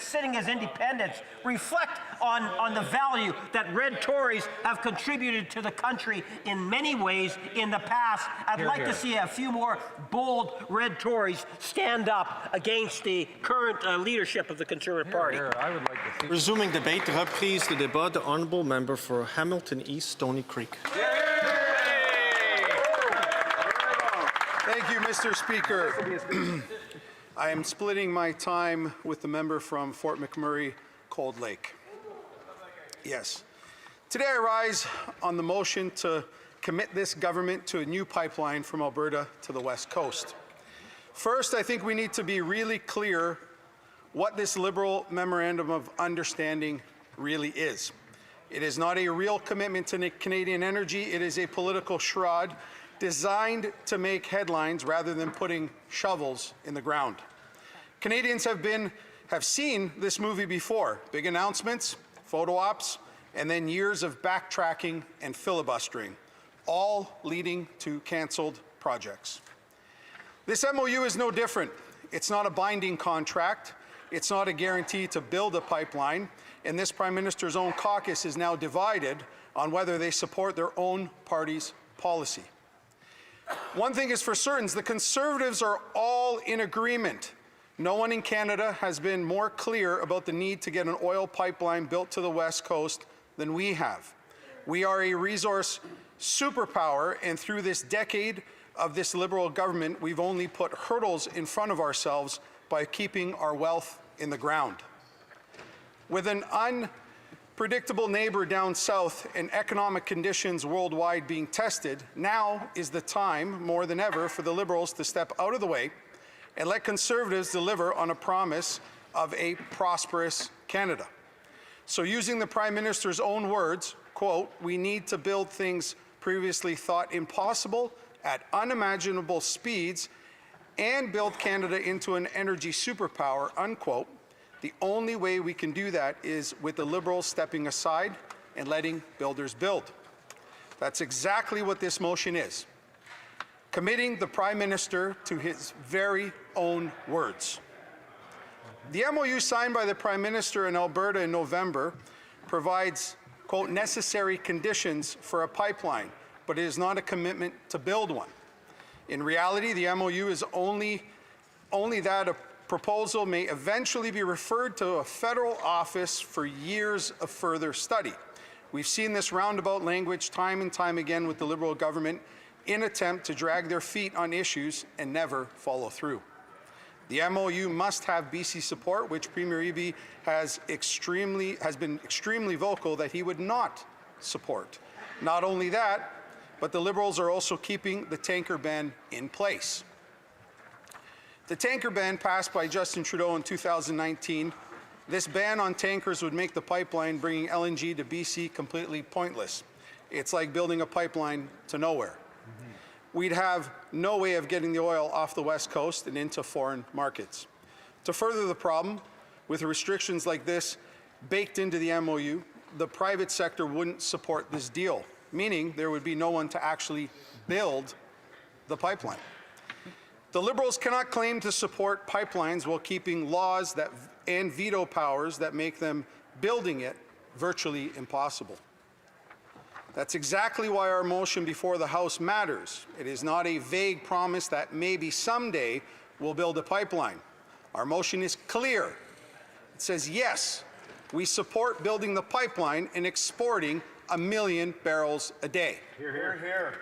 sitting as independents reflect on the value that red Tories have contributed to the country in many ways in the past. I'd like to see a few more bold red Tories stand up against the current leadership of the Conservative Party. I would like to see. Resuming debate, reprise de débat, the honourable member for Hamilton East, Stony Creek. Thank you, Mr. Speaker. I am splitting my time with the member from Fort McMurray, Cold Lake. Yes. Today I rise on the motion to commit this government to a new pipeline from Alberta to the West Coast. First, I think we need to be really clear what this Liberal Memorandum of Understanding really is. It is not a real commitment to Canadian energy. It is a political charade designed to make headlines rather than putting shovels in the ground. Canadians have seen this movie before. Big announcements, photo ops, and then years of backtracking and filibustering, all leading to cancelled projects. This MOU is no different. It's not a binding contract. It's not a guarantee to build a pipeline, and this Prime Minister's own caucus is now divided on whether they support their own party's policy. One thing is for certain, the Conservatives are all in agreement. No one in Canada has been more clear about the need to get an oil pipeline built to the West Coast than we have. We are a resource superpower, and through this decade of this Liberal government, we've only put hurdles in front of ourselves by keeping our wealth in the ground. With an unpredictable neighbor down south and economic conditions worldwide being tested, now is the time, more than ever, for the Liberals to step out of the way and let Conservatives deliver on a promise of a prosperous Canada. So using the Prime Minister's own words, quote, "We need to build things previously thought impossible at unimaginable speeds and build Canada into an energy superpower," unquote. The only way we can do that is with the Liberals stepping aside and letting builders build. That's exactly what this motion is. Committing the Prime Minister to his very own words. The MOU signed by the Prime Minister in Alberta in November provides, quote, "necessary conditions for a pipeline," but it is not a commitment to build one. In reality, the MOU is only that a proposal may eventually be referred to a federal office for years of further study. We've seen this roundabout language time and time again with the Liberal government in attempt to drag their feet on issues and never follow through. The MOU must have BC support, which Premier Eby has been extremely vocal that he would not support. Not only that, but the Liberals are also keeping the tanker ban in place. The tanker ban passed by Justin Trudeau in 2019, this ban on tankers would make the pipeline bringing LNG to BC completely pointless. It's like building a pipeline to nowhere. We'd have no way of getting the oil off the West Coast and into foreign markets. To further the problem, with restrictions like this baked into the MOU, the private sector wouldn't support this deal, meaning there would be no one to actually build the pipeline. The Liberals cannot claim to support pipelines while keeping laws and veto powers that make them building it virtually impossible. That's exactly why our motion before the House matters. It is not a vague promise that maybe someday we'll build a pipeline. Our motion is clear. It says, yes, we support building the pipeline and exporting 1 million barrels a day. Hear, hear, hear.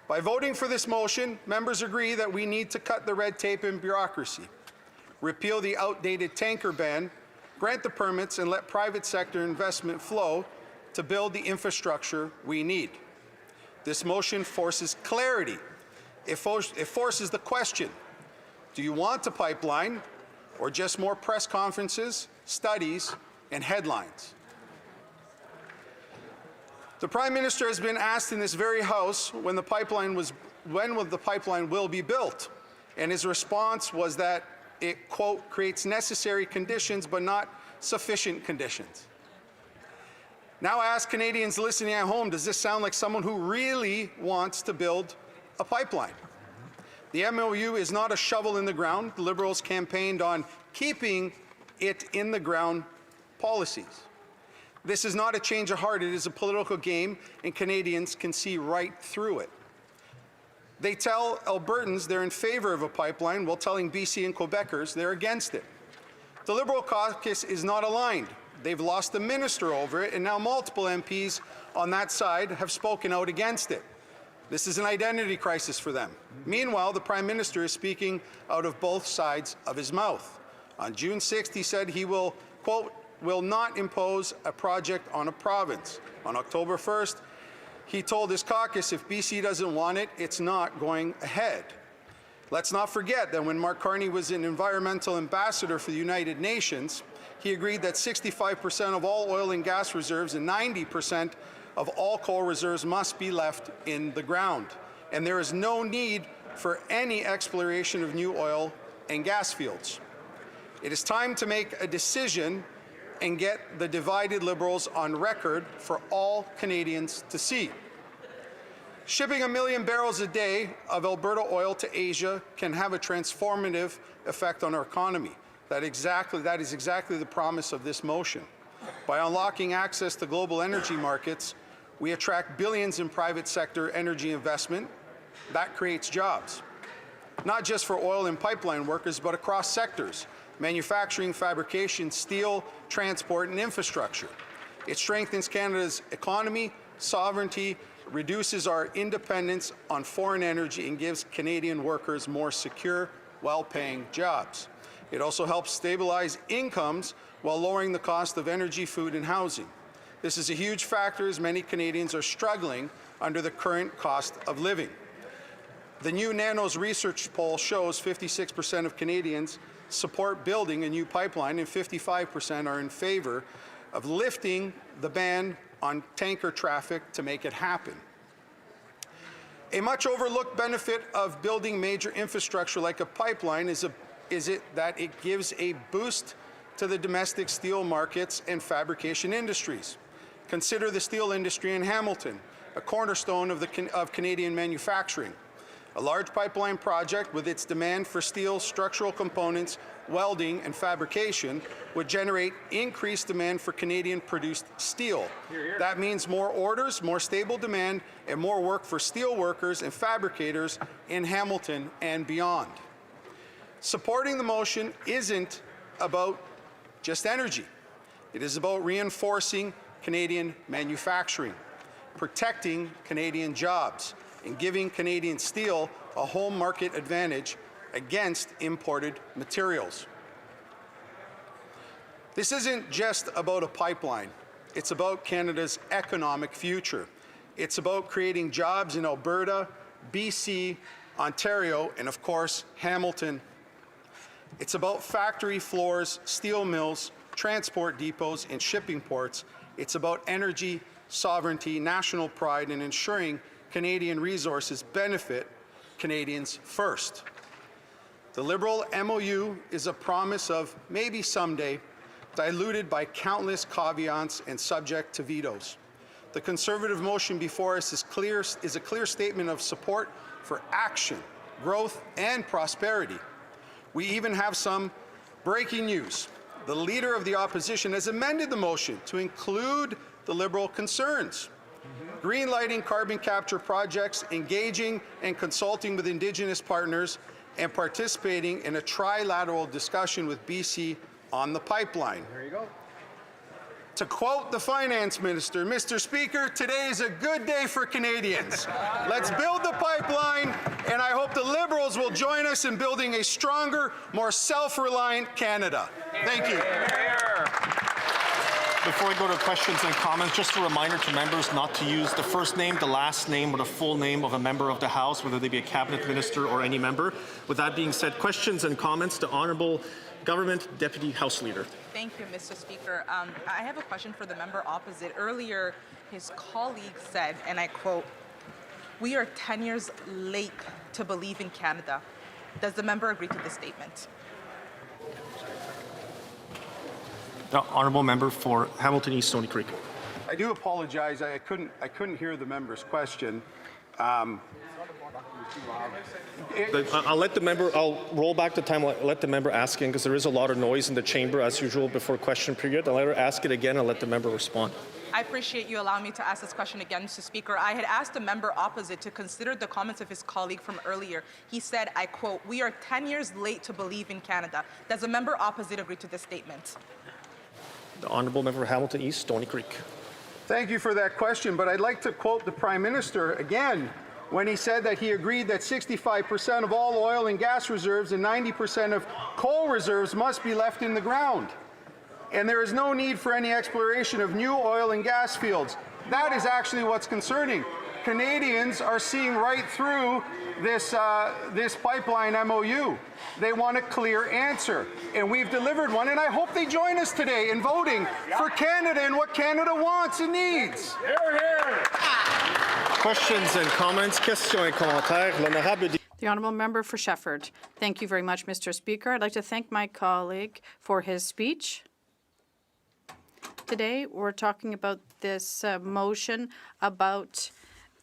By voting for this motion, members agree that we need to cut the red tape and bureaucracy, repeal the outdated tanker ban, grant the permits, and let private sector investment flow to build the infrastructure we need. This motion forces clarity. It forces the question, do you want a pipeline or just more press conferences, studies, and headlines? The Prime Minister has been asked in this very House when the pipeline will be built, and his response was that it, quote, creates necessary conditions but not sufficient conditions. Now I ask Canadians listening at home, does this sound like someone who really wants to build a pipeline? The MOU is not a shovel in the ground. The Liberals campaigned on keeping it in the ground policies. This is not a change of heart, it is a political game, and Canadians can see right through it. They tell Albertans they're in favor of a pipeline while telling BC and Quebecers they're against it. The Liberal caucus is not aligned. They've lost the minister over it, and now multiple MPs on that side have spoken out against it. This is an identity crisis for them. Meanwhile, the Prime Minister is speaking out of both sides of his mouth. On June 6th, he said he will, quote, will not impose a project on a province. On October 1st, he told his caucus if BC doesn't want it, it's not going ahead. Let's not forget that when Mark Carney was an environmental ambassador for the United Nations, he agreed that 65% of all oil and gas reserves and 90% of all coal reserves must be left in the ground. And there is no need for any exploration of new oil and gas fields. It is time to make a decision and get the divided Liberals on record for all Canadians to see. Shipping 1 million barrels a day of Alberta oil to Asia can have a transformative effect on our economy. That is exactly the promise of this motion. By unlocking access to global energy markets, we attract billions in private sector energy investment. That creates jobs, not just for oil and pipeline workers, but across sectors: manufacturing, fabrication, steel, transport, and infrastructure. It strengthens Canada's economy, sovereignty, reduces our independence on foreign energy, and gives Canadian workers more secure, well-paying jobs. It also helps stabilize incomes while lowering the cost of energy, food, and housing. This is a huge factor as many Canadians are struggling under the current cost of living. The new Nanos research poll shows 56% of Canadians support building a new pipeline and 55% are in favor of lifting the ban on tanker traffic to make it happen. A much overlooked benefit of building major infrastructure like a pipeline is that it gives a boost to the domestic steel markets and fabrication industries. Consider the steel industry in Hamilton, a cornerstone of Canadian manufacturing. A large pipeline project with its demand for steel, structural components, welding, and fabrication would generate increased demand for Canadian-produced steel. That means more orders, more stable demand, and more work for steel workers and fabricators in Hamilton and beyond. Supporting the motion isn't about just energy. It is about reinforcing Canadian manufacturing, protecting Canadian jobs, and giving Canadian steel a home market advantage against imported materials. This isn't just about a pipeline. It's about Canada's economic future. It's about creating jobs in Alberta, BC, Ontario, and of course, Hamilton. It's about factory floors, steel mills, transport depots, and shipping ports. It's about energy, sovereignty, national pride, and ensuring Canadian resources benefit Canadians first. The Liberal MOU is a promise of maybe someday, diluted by countless caveats and subject to vetoes. The Conservative motion before us is a clear statement of support for action, growth, and prosperity. We even have some breaking news. The Leader of the Opposition has amended the motion to include the Liberal concerns. Greenlighting carbon capture projects, engaging and consulting with Indigenous partners, and participating in a trilateral discussion with BC on the pipeline. There you go. To quote the Finance Minister, Mr. Speaker, today is a good day for Canadians. Let's build the pipeline, and I hope the Liberals will join us in building a stronger, more self-reliant Canada. Thank you. Before we go to questions and comments, just a reminder to members not to use the first name, the last name, or the full name of a member of the House, whether they be a cabinet minister or any member. With that being said, questions and comments to Honourable Government Deputy House Leader. Thank you, Mr. Speaker. I have a question for the member opposite. Earlier, his colleague said, and I quote, "We are 10 years late to believe in Canada." Does the member agree to this statement? The Honourable Member for Hamilton East Stony Creek. I do apologize. I couldn't hear the member's question. I'll let the member, I'll roll back the time, let the member ask again, because there is a lot of noise in the chamber, as usual, before question period. I'll let her ask it again and let the member respond. I appreciate you allowing me to ask this question again, Mr. Speaker. I had asked a member opposite to consider the comments of his colleague from earlier. He said, I quote, "We are 10 years late to believe in Canada." Does the member opposite agree to this statement? The Honourable Member for Hamilton East, Stony Creek. Thank you for that question, but I'd like to quote the Prime Minister again when he said that he agreed that 65% of all oil and gas reserves and 90% of coal reserves must be left in the ground. And there is no need for any exploration of new oil and gas fields. That is actually what's concerning. Canadians are seeing right through this pipeline MOU. They want a clear answer, and we've delivered one, and I hope they join us today in voting for Canada and what Canada wants and needs. Hear, hear. Questions and comments? Questions et commentaires. L'honorable The Honourable Member for Shefford. Thank you very much, Mr. Speaker. I'd like to thank my colleague for his speech. Today, we're talking about this motion about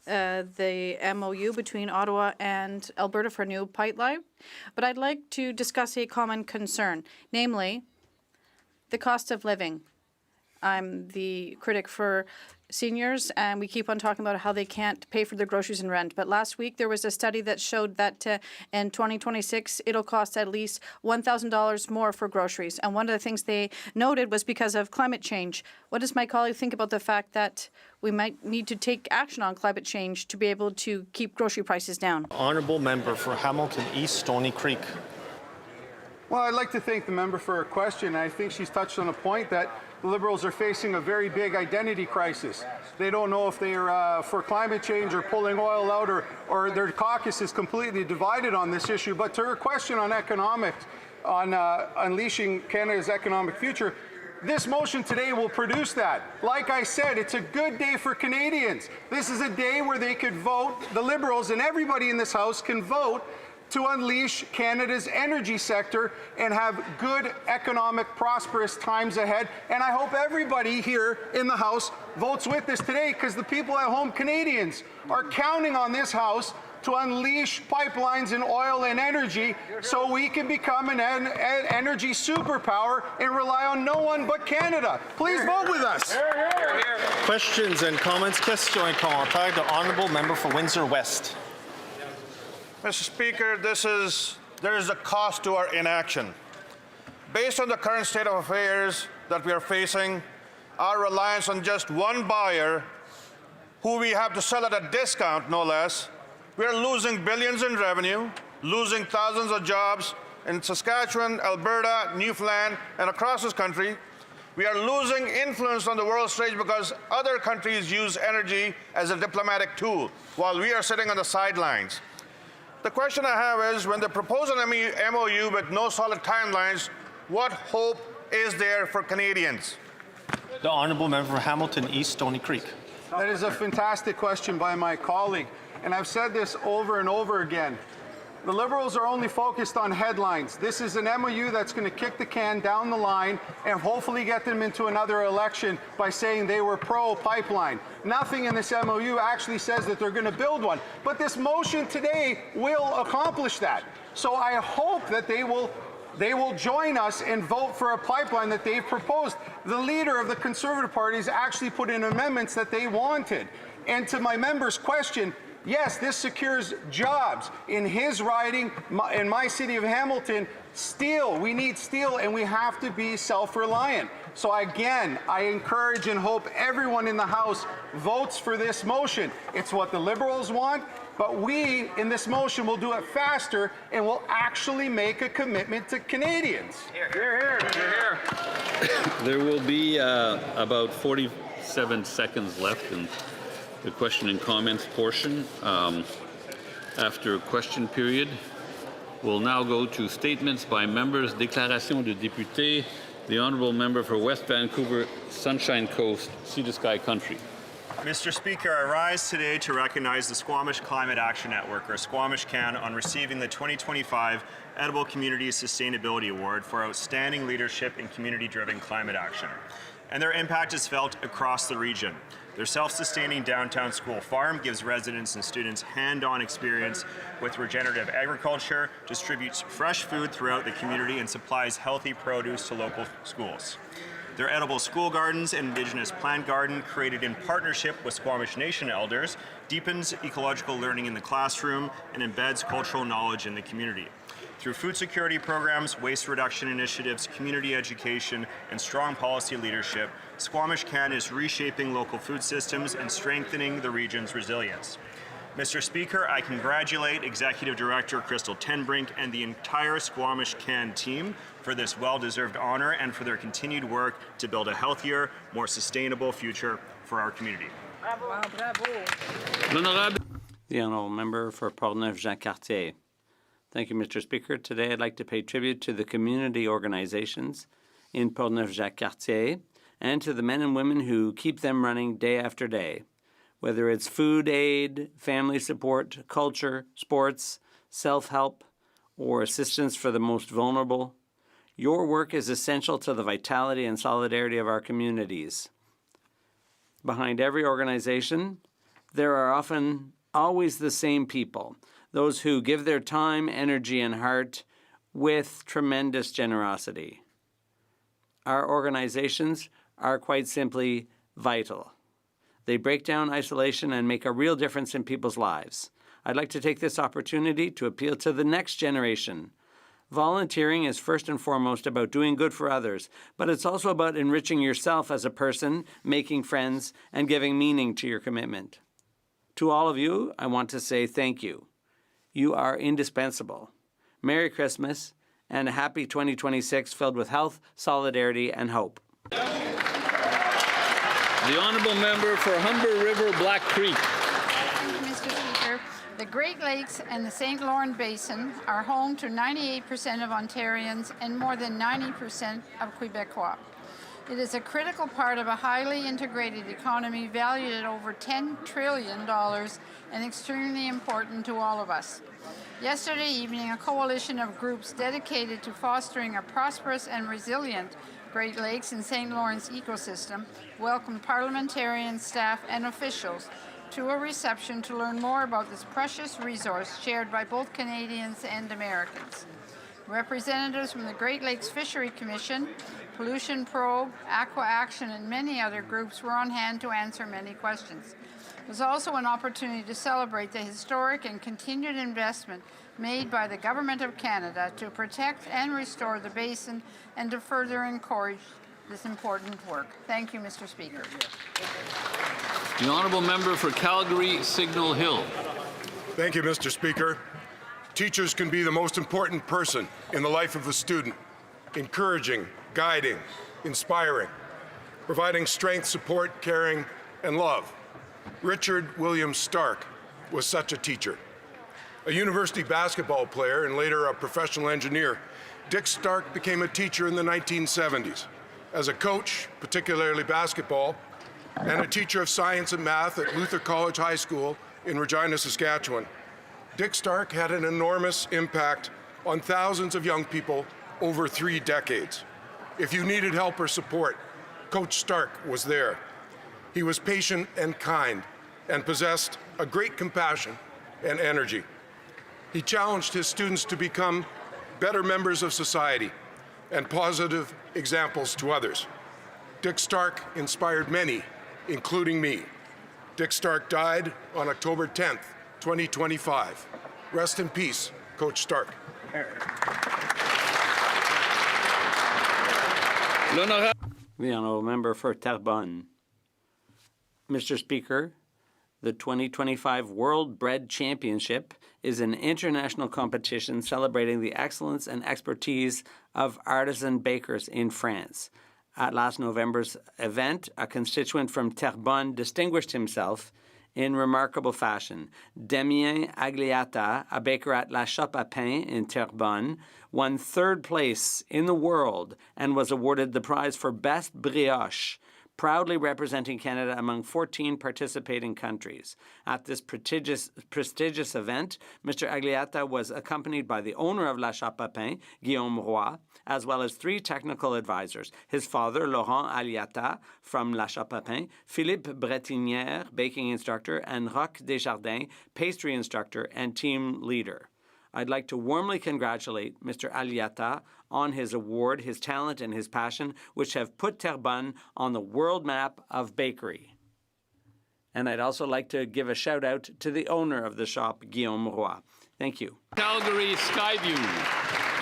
the MOU between Ottawa and Alberta for a new pipeline. But I'd like to discuss a common concern, namely the cost of living. I'm the critic for seniors, and we keep on talking about how they can't pay for their groceries and rent. But last week, there was a study that showed that in 2026, it'll cost at least $1,000 more for groceries. And one of the things they noted was because of climate change. What does my colleague think about the fact that we might need to take action on climate change to be able to keep grocery prices down? Honourable Member for Hamilton East, Stony Creek. Well, I'd like to thank the member for her question. I think she's touched on a point that the Liberals are facing a very big identity crisis. They don't know if they're for climate change or pulling oil out, or their caucus is completely divided on this issue. But to her question on economics, on unleashing Canada's economic future, this motion today will produce that. Like I said, it's a good day for Canadians. This is a day where they could vote, the Liberals and everybody in this House can vote to unleash Canada's energy sector and have good economic, prosperous times ahead. And I hope everybody here in the House votes with us today, because the people at home, Canadians, are counting on this House to unleash pipelines in oil and energy so we can become an energy superpower and rely on no one but Canada. Please vote with us. Questions and comments? Questions et commentaires. The Honourable Member for Windsor West. Mr. Speaker, there is a cost to our inaction. Based on the current state of affairs that we are facing, our reliance on just one buyer, who we have to sell at a discount, no less, we are losing billions in revenue, losing thousands of jobs in Saskatchewan, Alberta, Newfoundland, and across this country. We are losing influence on the world stage because other countries use energy as a diplomatic tool, while we are sitting on the sidelines. The question I have is, when they propose an MOU with no solid timelines, what hope is there for Canadians? The Honourable Member for Hamilton East, Stony Creek. That is a fantastic question by my colleague, and I've said this over and over again. The Liberals are only focused on headlines. This is an MOU that's going to kick the can down the line and hopefully get them into another election by saying they were pro-pipeline. Nothing in this MOU actually says that they're going to build one. But this motion today will accomplish that. So I hope that they will join us and vote for a pipeline that they've proposed. The leader of the Conservative Party has actually put in amendments that they wanted. And to my member's question, yes, this secures jobs in his riding, in my city of Hamilton. Steel, we need steel, and we have to be self-reliant. So again, I encourage and hope everyone in the House votes for this motion. It's what the Liberals want, but we, in this motion, will do it faster and will actually make a commitment to Canadians. Hear, hear. Hear, hear. There will be about 47 seconds left in the question and comments portion. After a question period, we'll now go to statements by members, déclaration de députés. The Honourable Member for West Vancouver, Sunshine Coast, Sea to Sky Country. Mr. Speaker, I rise today to recognize the Squamish Climate Action Network, or Squamish Can, on receiving the 2025 Edible Community Sustainability Award for outstanding leadership in community-driven climate action. And their impact is felt across the region. Their self-sustaining downtown school farm gives residents and students hand-on experience with regenerative agriculture, distributes fresh food throughout the community, and supplies healthy produce to local schools. Their edible school gardens and Indigenous plant garden, created in partnership with Squamish Nation elders, deepens ecological learning in the classroom and embeds cultural knowledge in the community. Through food security programs, waste reduction initiatives, community education, and strong policy leadership, Squamish Can is reshaping local food systems and strengthening the region's resilience. Mr. Speaker, I congratulate Executive Director Crystal Tenbrink and the entire Squamish Can team for this well-deserved honor and for their continued work to build a healthier, more sustainable future for our community. Wow, bravo. L'honorable. The Honourable Member for Portneuf-Jacques-Cartier. Thank you, Mr. Speaker. Today I'd like to pay tribute to the community organizations in Portneuf-Jacques-Cartier and to the men and women who keep them running day after day. Whether it's food aid, family support, culture, sports, self-help, or assistance for the most vulnerable, your work is essential to the vitality and solidarity of our communities. Behind every organization, there are often always the same people, those who give their time, energy, and heart with tremendous generosity. Our organizations are quite simply vital. They break down isolation and make a real difference in people's lives. I'd like to take this opportunity to appeal to the next generation. Volunteering is first and foremost about doing good for others, but it's also about enriching yourself as a person, making friends, and giving meaning to your commitment. To all of you, I want to say thank you. You are indispensable. Merry Christmas and a happy 2026 filled with health, solidarity, and hope. The Honourable Member for Humber River Black Creek. Thank you, Mr. Speaker. The Great Lakes and the St. Lawrence Basin are home to 98% of Ontarians and more than 90% of Quebecois. It is a critical part of a highly integrated economy valued at over $10 trillion and extremely important to all of us. Yesterday evening, a coalition of groups dedicated to fostering a prosperous and resilient Great Lakes and St. Lawrence ecosystem welcomed parliamentarians, staff, and officials to a reception to learn more about this precious resource shared by both Canadians and Americans. Representatives from the Great Lakes Fishery Commission, Pollution Probe, Aqua Action, and many other groups were on hand to answer many questions. It was also an opportunity to celebrate the historic and continued investment made by the Government of Canada to protect and restore the basin and to further encourage this important work. Thank you, Mr. Speaker. The Honourable Member for Calgary Signal Hill. Thank you, Mr. Speaker. Teachers can be the most important person in the life of a student, encouraging, guiding, inspiring, providing strength, support, caring, and love. Richard William Stark was such a teacher. A university basketball player and later a professional engineer, Dick Stark became a teacher in the 1970s. As a coach, particularly basketball, and a teacher of science and math at Luther College High School in Regina, Saskatchewan, Dick Stark had an enormous impact on thousands of young people over 3 decades. If you needed help or support, Coach Stark was there. He was patient and kind and possessed a great compassion and energy. He challenged his students to become better members of society and positive examples to others. Dick Stark inspired many, including me. Dick Stark died on October 10th, 2025. Rest in peace, Coach Stark. The Honourable Member for Terrebonne. Mr. Speaker, the 2025 World Bread Championship is an international competition celebrating the excellence and expertise of artisan bakers in France. At last November's event, a constituent from Terrebonne distinguished himself in remarkable fashion. Damien Agliata, a baker at La Chope à Pain in Terrebonne, won 3rd place in the world and was awarded the prize for Best Brioche, proudly representing Canada among 14 participating countries. At this prestigious event, Mr. Agliata was accompanied by the owner of La Chape-Papin, Guillaume Roy, as well as 3 technical advisors, his father, Laurent Aliata, from La Chape-Papin, Philippe Bretignière, baking instructor, and Roch Desjardins, pastry instructor and team leader. I'd like to warmly congratulate Mr. Aliata on his award, his talent, and his passion, which have put Terrebonne on the world map of bakery. And I'd also like to give a shout out to the owner of the shop, Guillaume Roy. Thank you. Calgary Skyview.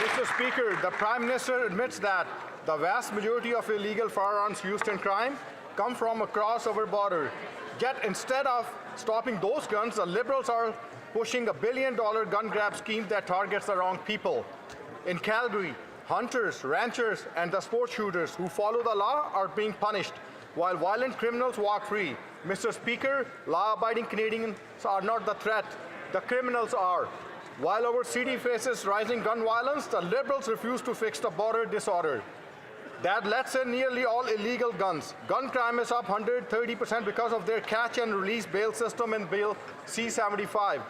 Mr. Speaker, the Prime Minister admits that the vast majority of illegal firearms used in crime come from across our border. Yet instead of stopping those guns, the Liberals are pushing $1 billion gun grab scheme that targets the wrong people. In Calgary, hunters, ranchers, and the sport shooters who follow the law are being punished, while violent criminals walk free. Mr. Speaker, law-abiding Canadians are not the threat. The criminals are. While our city faces rising gun violence, the Liberals refuse to fix the border disorder. That lets in nearly all illegal guns. Gun crime is up 130% because of their catch and release bail system in Bill C-75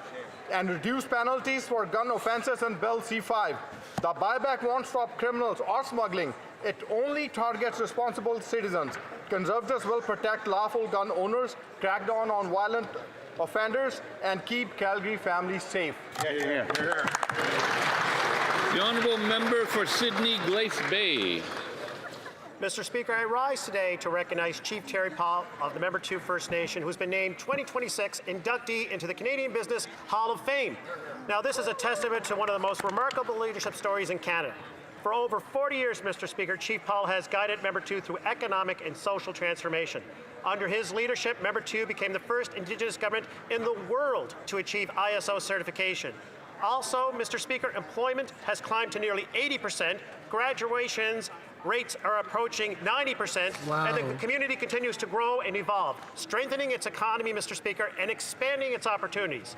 and reduced penalties for gun offenses in Bill C-5. The buyback won't stop criminals or smuggling. It only targets responsible citizens. Conservatives will protect lawful gun owners, crack down on violent offenders, and keep Calgary families safe. The honourable member for Sydney Glace Bay. Mr. Speaker, I rise today to recognize Chief Terry Paul of the Member 2 First Nation, who's been named 2026 inductee into the Canadian Business Hall of Fame. Now, this is a testament to one of the most remarkable leadership stories in Canada. For over 40 years, Mr. Speaker, Chief Paul has guided Member 2 through economic and social transformation. Under his leadership, Member 2 became the first Indigenous government in the world to achieve ISO certification. Also, Mr. Speaker, employment has climbed to nearly 80%, graduations rates are approaching 90%, and the community continues to grow and evolve, strengthening its economy, Mr. Speaker, and expanding its opportunities.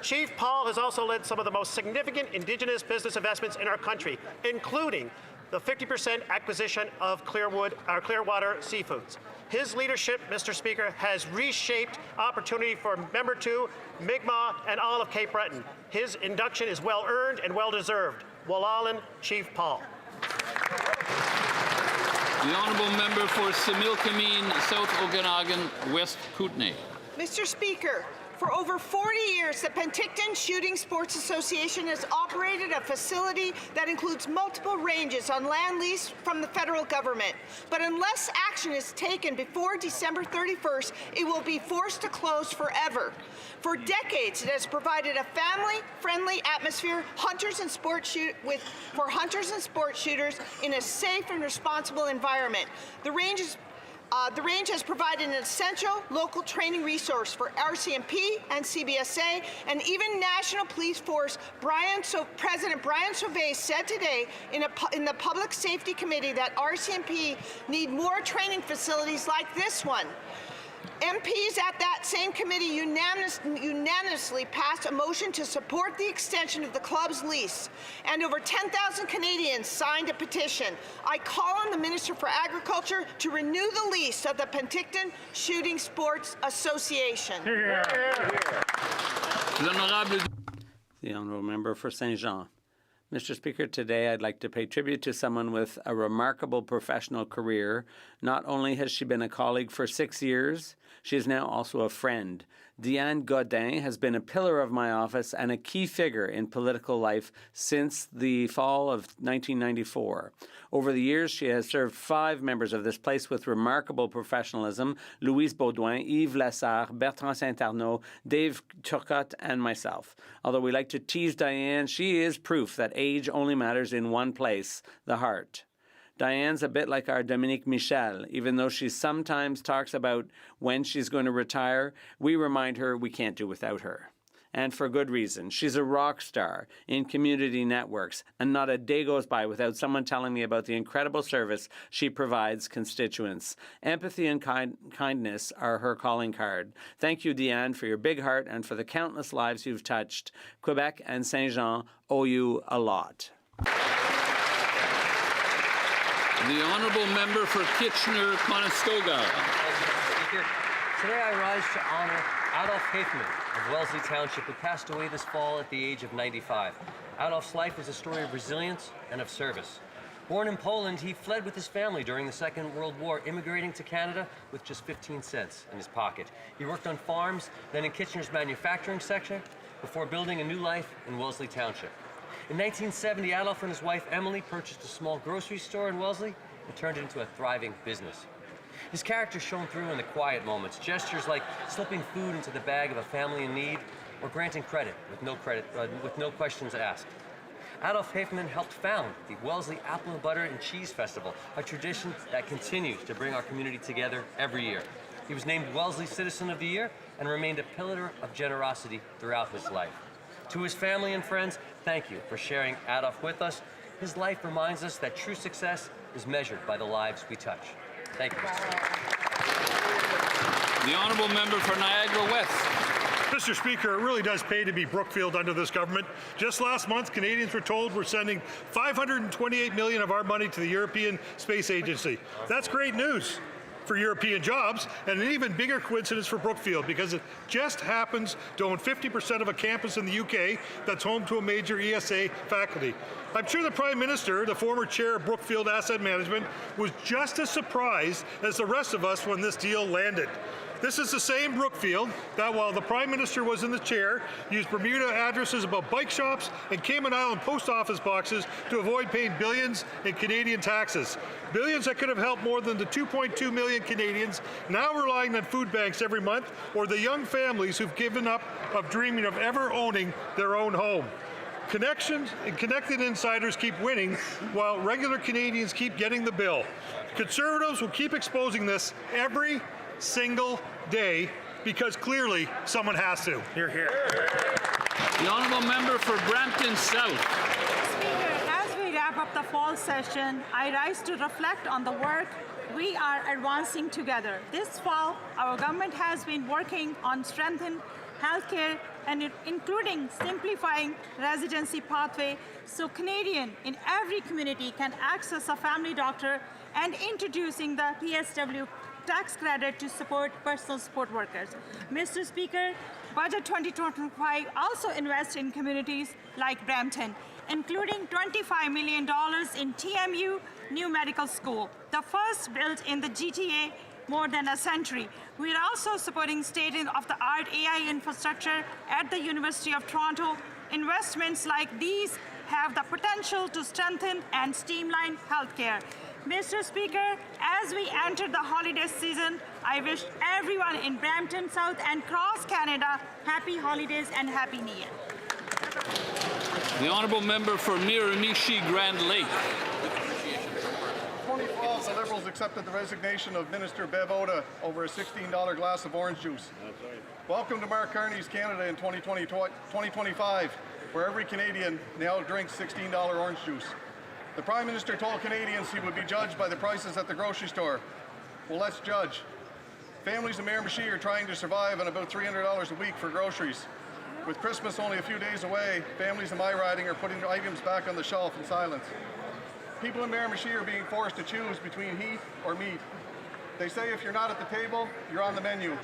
Chief Paul has also led some of the most significant Indigenous business investments in our country, including the 50% acquisition of Clearwater Seafoods. His leadership, Mr. Speaker, has reshaped opportunity for Member 2, Mi'kmaq, and all of Cape Breton. His induction is well-earned and well-deserved. Walalin, Chief Paul. The honourable member for Similkameen, South Okanagan, West Kootenay. Mr. Speaker, for over 40 years, the Penticton Shooting Sports Association has operated a facility that includes multiple ranges on land lease from the federal government. But unless action is taken before December 31st, it will be forced to close forever. For decades, it has provided a family-friendly atmosphere for hunters and sport shooters in a safe and responsible environment. The range has provided an essential local training resource for RCMP and CBSA, and even National Police Force. President Brian Sauvé said today in the Public Safety Committee that RCMP need more training facilities like this one. MPs at that same committee unanimously passed a motion to support the extension of the club's lease, and over 10,000 Canadians signed a petition. I call on the Minister for Agriculture to renew the lease of the Penticton Shooting Sports Association. The honourable member for Saint Jean. Mr. Speaker, today I'd like to pay tribute to someone with a remarkable professional career. Not only has she been a colleague for 6 years, she is now also a friend. Diane Godin has been a pillar of my office and a key figure in political life since the fall of 1994. Over the years, she has served 5 members of this place with remarkable professionalism: Louise Baudouin, Yves Lessard, Bertrand Saint-Arnaud, Dave Turcotte, and myself. Although we like to tease Diane, she is proof that age only matters in one place, the heart. Diane's a bit like our Dominique Michel. Even though she sometimes talks about when she's going to retire, we remind her we can't do without her. And for good reason. She's a rock star in community networks, and not a day goes by without someone telling me about the incredible service she provides constituents. Empathy and kindness are her calling card. Thank you, Diane, for your big heart and for the countless lives you've touched. Quebec and Saint Jean owe you a lot. The honourable member for Kitchener-Conestoga. Speaker, today I rise to honour Adolf Hafmann of Wellesley Township, who passed away this fall at the age of 95. Adolf's life was a story of resilience and of service. Born in Poland, he fled with his family during the Second World War, immigrating to Canada with just 15 cents in his pocket. He worked on farms, then in Kitchener's manufacturing sector, before building a new life in Wellesley Township. In 1970, Adolf and his wife Emily purchased a small grocery store in Wellesley and turned it into a thriving business. His character shone through in the quiet moments, gestures like slipping food into the bag of a family in need or granting credit with no questions asked. Adolf Hafmann helped found the Wellesley Apple and Butter and Cheese Festival, a tradition that continues to bring our community together every year. He was named Wellesley Citizen of the Year and remained a pillar of generosity throughout his life. To his family and friends, thank you for sharing Adolf with us. His life reminds us that true success is measured by the lives we touch. Thank you, Mr. Speaker. The honourable member for Niagara West. Mr. Speaker, it really does pay to be Brookfield under this government. Just last month, Canadians were told we're sending $528 million of our money to the European Space Agency. That's great news for European jobs, and an even bigger coincidence for Brookfield, because it just happens to own 50% of a campus in the UK that's home to a major ESA faculty. I'm sure the Prime Minister, the former chair of Brookfield Asset Management, was just as surprised as the rest of us when this deal landed. This is the same Brookfield that, while the Prime Minister was in the chair, used Bermuda addresses about bike shops and Cayman Island post office boxes to avoid paying billions in Canadian taxes. Billions that could have helped more than the 2.2 million Canadians now relying on food banks every month, or the young families who've given up of dreaming of ever owning their own home. Connections and connected insiders keep winning, while regular Canadians keep getting the bill. Conservatives will keep exposing this every single day, because clearly someone has to. Hear, hear. The honourable member for Brampton South. Speaker, as we wrap up the fall session, I rise to reflect on the work we are advancing together. This fall, our government has been working on strengthening healthcare and including simplifying residency pathway so Canadian in every community can access a family doctor, and introducing the PSW tax credit to support personal support workers. Mr. Speaker, Budget 2025 also invests in communities like Brampton, including $25 million in TMU New Medical School, the first built in the GTA more than a century. We are also supporting state-of-the-art AI infrastructure at the University of Toronto. Investments like these have the potential to strengthen and streamline healthcare. Mr. Speaker, as we enter the holiday season, I wish everyone in Brampton South and across Canada happy holidays and happy New Year. The honourable member for Miramichi Grand Lake. 2012, the Liberals accepted the resignation of Minister Bev Oda over a $16 glass of orange juice. Welcome to Mark Carney's Canada in 2025, where every Canadian now drinks $16 orange juice. The Prime Minister told Canadians he would be judged by the prices at the grocery store. Well, let's judge. Families in Miramichi are trying to survive on about $300 a week for groceries. With Christmas only a few days away, families in my riding are putting items back on the shelf in silence. People in Miramichi are being forced to choose between heat or meat. They say if you're not at the table, you're on the menu.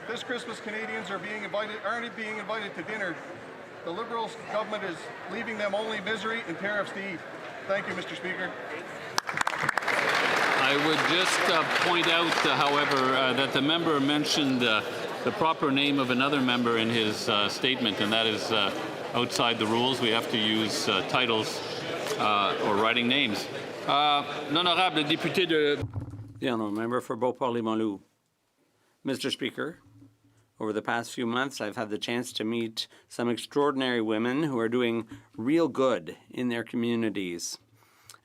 This Christmas, Canadians aren't being invited to dinner. The Liberals government is leaving them only misery and tariffs to eat. Thank you, Mr. Speaker. I would just point out, however, that the member mentioned the proper name of another member in his statement, and that is outside the rules. We have to use titles or writing names. L'honorable député de... The honourable member for Beauport-Limoilou. Mr. Speaker, over the past few months, I've had the chance to meet some extraordinary women who are doing real good in their communities.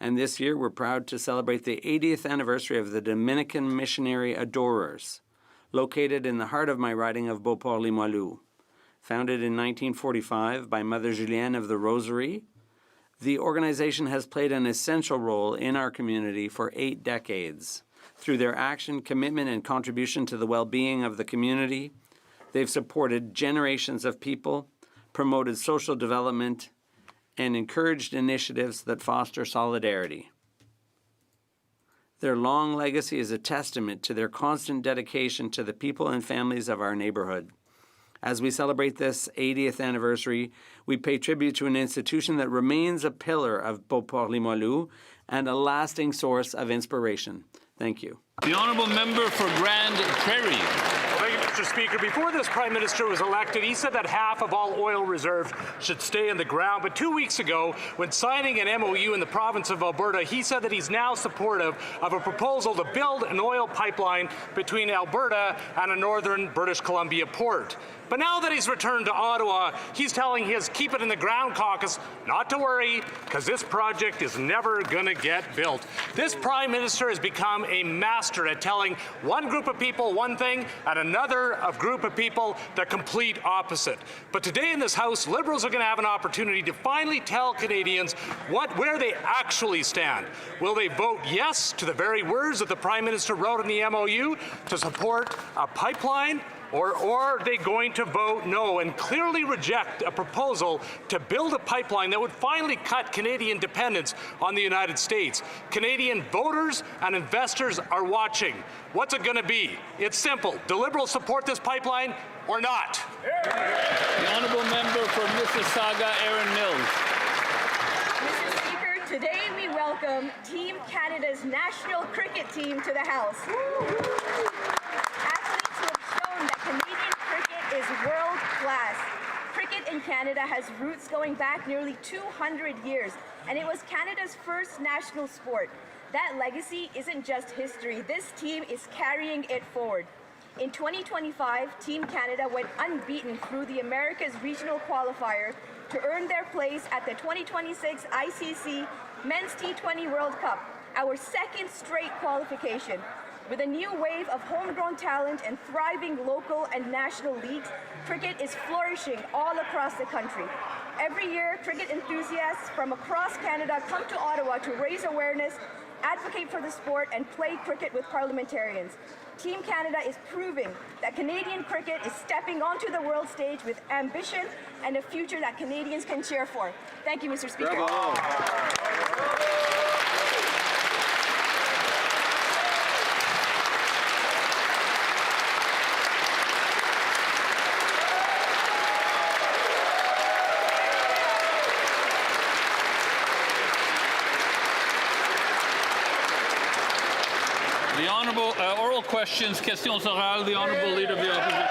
And this year, we're proud to celebrate the 80th anniversary of the Dominican Missionary Adorers, located in the heart of my riding of Beauport-Limoilou. Founded in 1945 by Mother Julienne of the Rosary, the organization has played an essential role in our community for 8 decades. Through their action, commitment, and contribution to the well-being of the community, they've supported generations of people, promoted social development, and encouraged initiatives that foster solidarity. Their long legacy is a testament to their constant dedication to the people and families of our neighborhood. As we celebrate this 80th anniversary, we pay tribute to an institution that remains a pillar of Beauport-Limoilou and a lasting source of inspiration. Thank you. The honourable member for Grand Prairie. Thank you, Mr. Speaker. Before this Prime Minister was elected, he said that half of all oil reserves should stay in the ground. But 2 weeks ago, when signing an MOU in the province of Alberta, he said that he's now supportive of a proposal to build an oil pipeline between Alberta and a northern British Columbia port. But now that he's returned to Ottawa, he's telling his Keep It in the Ground caucus not to worry, because this project is never going to get built. This Prime Minister has become a master at telling one group of people one thing and another group of people the complete opposite. But today in this House, Liberals are going to have an opportunity to finally tell Canadians where they actually stand. Will they vote yes to the very words that the Prime Minister wrote in the MOU to support a pipeline? Or are they going to vote no and clearly reject a proposal to build a pipeline that would finally cut Canadian dependence on the United States? Canadian voters and investors are watching. What's it going to be? It's simple. Do Liberals support this pipeline or not? The honourable member for Mississauga, Erin Mills. Mr. Speaker, today we welcome Team Canada's national cricket team to the House. That Canadian cricket is world class. Cricket in Canada has roots going back nearly 200 years, and it was Canada's first national sport. That legacy isn't just history. This team is carrying it forward. In 2025, Team Canada went unbeaten through the America's regional qualifier to earn their place at the 2026 ICC Men's T20 World Cup, our second straight qualification. With a new wave of homegrown talent and thriving local and national leagues, cricket is flourishing all across the country. Every year, cricket enthusiasts from across Canada come to Ottawa to raise awareness, advocate for the sport, and play cricket with parliamentarians. Team Canada is proving that Canadian cricket is stepping onto the world stage with ambition and a future that Canadians can cheer for. Thank you, Mr. Speaker. Bravo. The honourable oral questions, questions orales, the honourable leader of the opposition.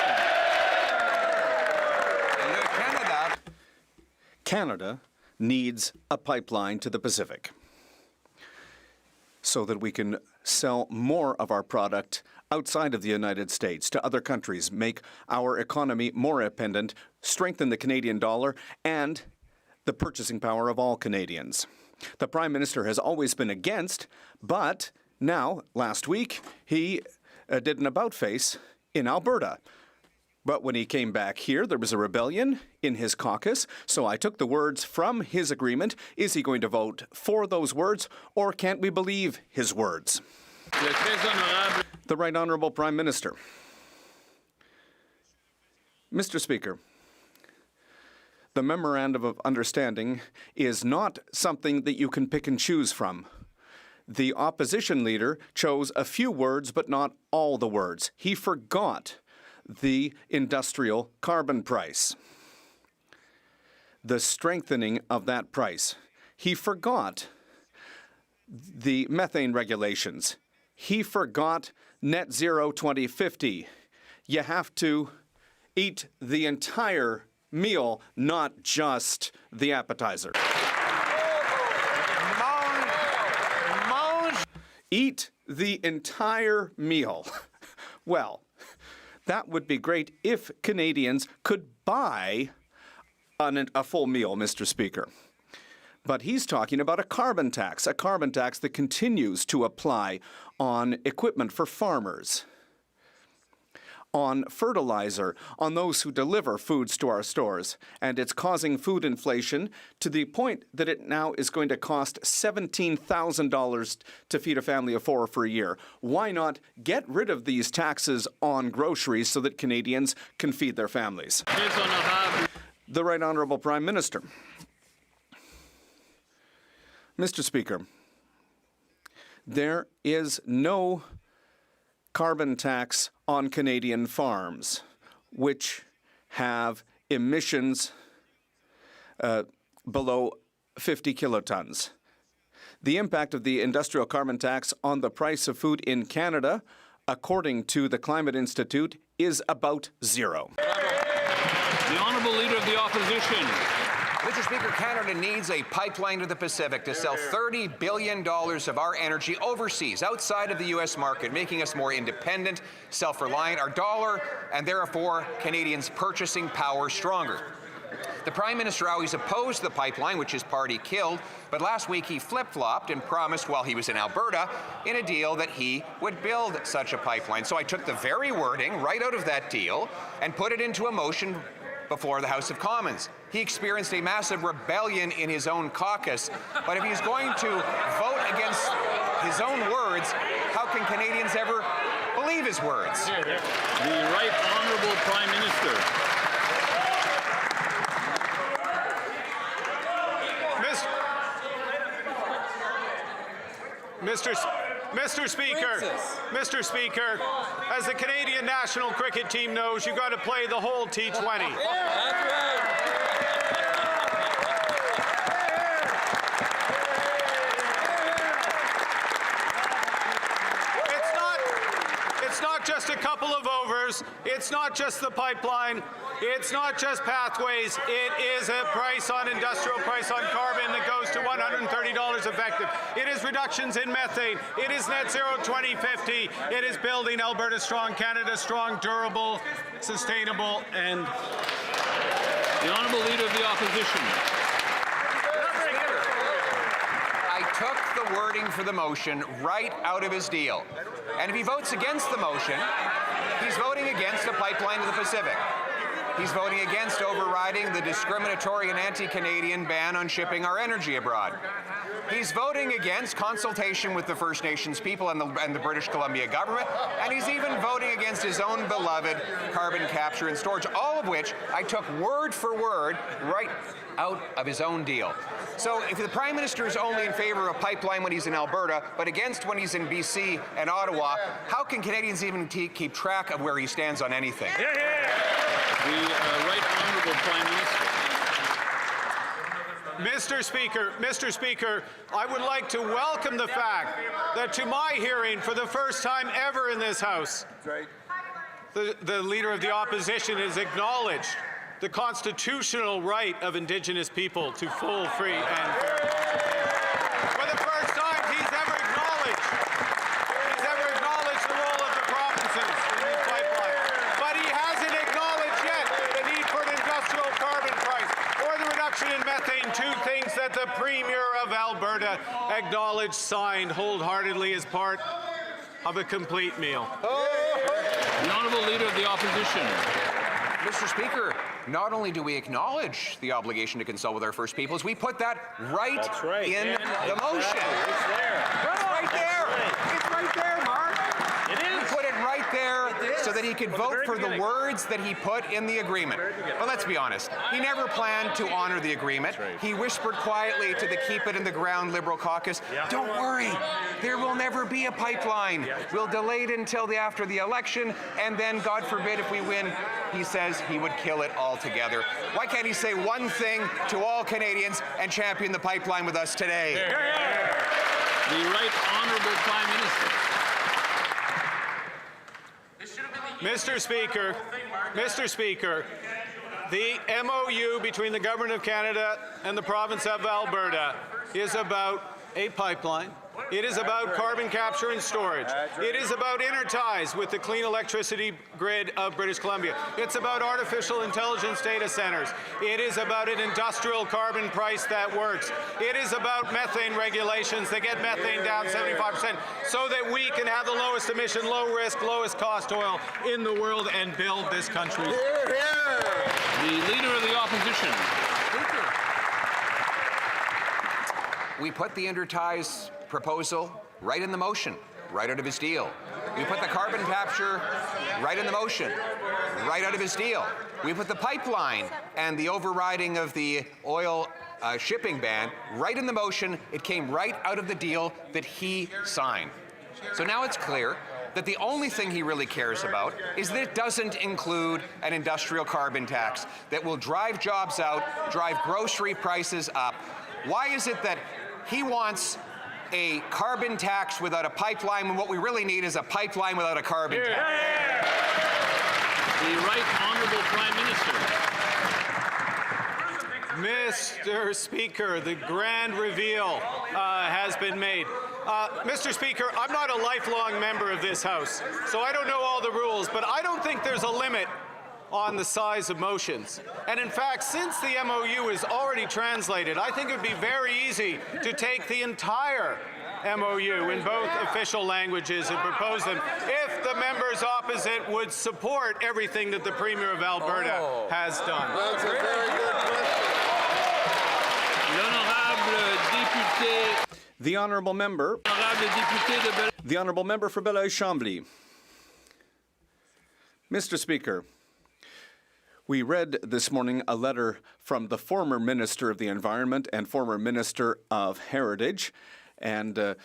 Canada needs a pipeline to the Pacific so that we can sell more of our product outside of the United States to other countries, make our economy more independent, strengthen the Canadian dollar, and the purchasing power of all Canadians. The Prime Minister has always been against, but now, last week, he did an about-face in Alberta. But when he came back here, there was a rebellion in his caucus, so I took the words from his agreement. Is he going to vote for those words, or can't we believe his words? The Right Honourable Prime Minister. Mr. Speaker, the Memorandum of Understanding is not something that you can pick and choose from. The opposition leader chose a few words, but not all the words. He forgot the industrial carbon price, the strengthening of that price. He forgot the methane regulations. He forgot net zero 2050. You have to eat the entire meal, not just the appetizer. Eat the entire meal. Well, that would be great if Canadians could buy a full meal, Mr. Speaker. But he's talking about a carbon tax that continues to apply on equipment for farmers, on fertilizer, on those who deliver foods to our stores. And it's causing food inflation to the point that it now is going to cost $17,000 to feed a family of four for a year. Why not get rid of these taxes on groceries so that Canadians can feed their families? The Right Honourable Prime Minister. Mr. Speaker, there is no carbon tax on Canadian farms, which have emissions below 50 kilotons. The impact of the industrial carbon tax on the price of food in Canada, according to the Climate Institute, is about zero. The Honourable Leader of the Opposition. Mr. Speaker, Canada needs a pipeline to the Pacific to sell $30 billion of our energy overseas, outside of the U.S. market, making us more independent, self-reliant, our dollar, and therefore Canadians' purchasing power stronger. The Prime Minister always opposed the pipeline, which his party killed, but last week he flip-flopped and promised while he was in Alberta in a deal that he would build such a pipeline. So I took the very wording right out of that deal and put it into a motion before the House of Commons. He experienced a massive rebellion in his own caucus, but if he's going to vote against his own words, how can Canadians ever believe his words? The Right Honourable Prime Minister. Mr. Speaker, as the Canadian national cricket team knows, you've got to play the whole T20. It's not just a couple of overs. It's not just the pipeline. It's not just pathways. It is a price on industrial price on carbon that goes to $130 effective. It is reductions in methane. It is net zero 2050. It is building Alberta strong, Canada strong, durable, sustainable, and... The Honourable Leader of the Opposition. I took the wording for the motion right out of his deal. And if he votes against the motion, he's voting against a pipeline to the Pacific. He's voting against overriding the discriminatory and anti-Canadian ban on shipping our energy abroad. He's voting against consultation with the First Nations people and the British Columbia government, and he's even voting against his own beloved carbon capture and storage, all of which I took word for word right out of his own deal. So if the Prime Minister is only in favor of a pipeline when he's in Alberta, but against when he's in BC and Ottawa, how can Canadians even keep track of where he stands on anything? The Right Honourable Prime Minister. Mr. Speaker, I would like to welcome the fact that to my hearing, for the first time ever in this House, the Leader of the Opposition has acknowledged the constitutional right of Indigenous people to full, free, and fair. For the first time, he's ever acknowledged the role of the provinces in this pipeline. But he hasn't acknowledged yet the need for an industrial carbon price or the reduction in methane, two things that the Premier of Alberta acknowledged, signed wholeheartedly as part of a complete meal. The Honourable Leader of the Opposition. Mr. Speaker, not only do we acknowledge the obligation to consult with our First Peoples, we put that right in the motion. It's there. It's right there. It's right there, Mark. It is. We put it right there so that he could vote for the words that he put in the agreement. But let's be honest, he never planned to honor the agreement. He whispered quietly to the Keep It in the Ground Liberal caucus, don't worry, there will never be a pipeline. We'll delay it until after the election, and then, God forbid, if we win, he says he would kill it altogether. Why can't he say one thing to all Canadians and champion the pipeline with us today? The Right Honourable Prime Minister. Mr. Speaker, the MOU between the Government of Canada and the Province of Alberta is about a pipeline. It is about carbon capture and storage. It is about interties with the clean electricity grid of British Columbia. It's about artificial intelligence data centers. It is about an industrial carbon price that works. It is about methane regulations that get methane down 75% so that we can have the lowest emission, low risk, lowest cost oil in the world and build this country. The Leader of the Opposition. We put the interties proposal right in the motion, right out of his deal. We put the carbon capture right in the motion, right out of his deal. We put the pipeline and the overriding of the oil shipping ban right in the motion. It came right out of the deal that he signed. So now it's clear that the only thing he really cares about is that it doesn't include an industrial carbon tax that will drive jobs out, drive grocery prices up. Why is it that he wants a carbon tax without a pipeline when what we really need is a pipeline without a carbon tax? The Right Honourable Prime Minister. Mr. Speaker, the grand reveal has been made. Mr. Speaker, I'm not a lifelong member of this House, so I don't know all the rules, but I don't think there's a limit on the size of motions. And in fact, since the MOU is already translated, I think it would be very easy to take the entire MOU in both official languages and propose them if the members opposite would support everything that the Premier of Alberta has done. That's a very good question. The honourable member. The honourable member for Belleuil-Chambly. Mr. Speaker, we read this morning a letter from the former Minister of the Environment and former Minister of Heritage, and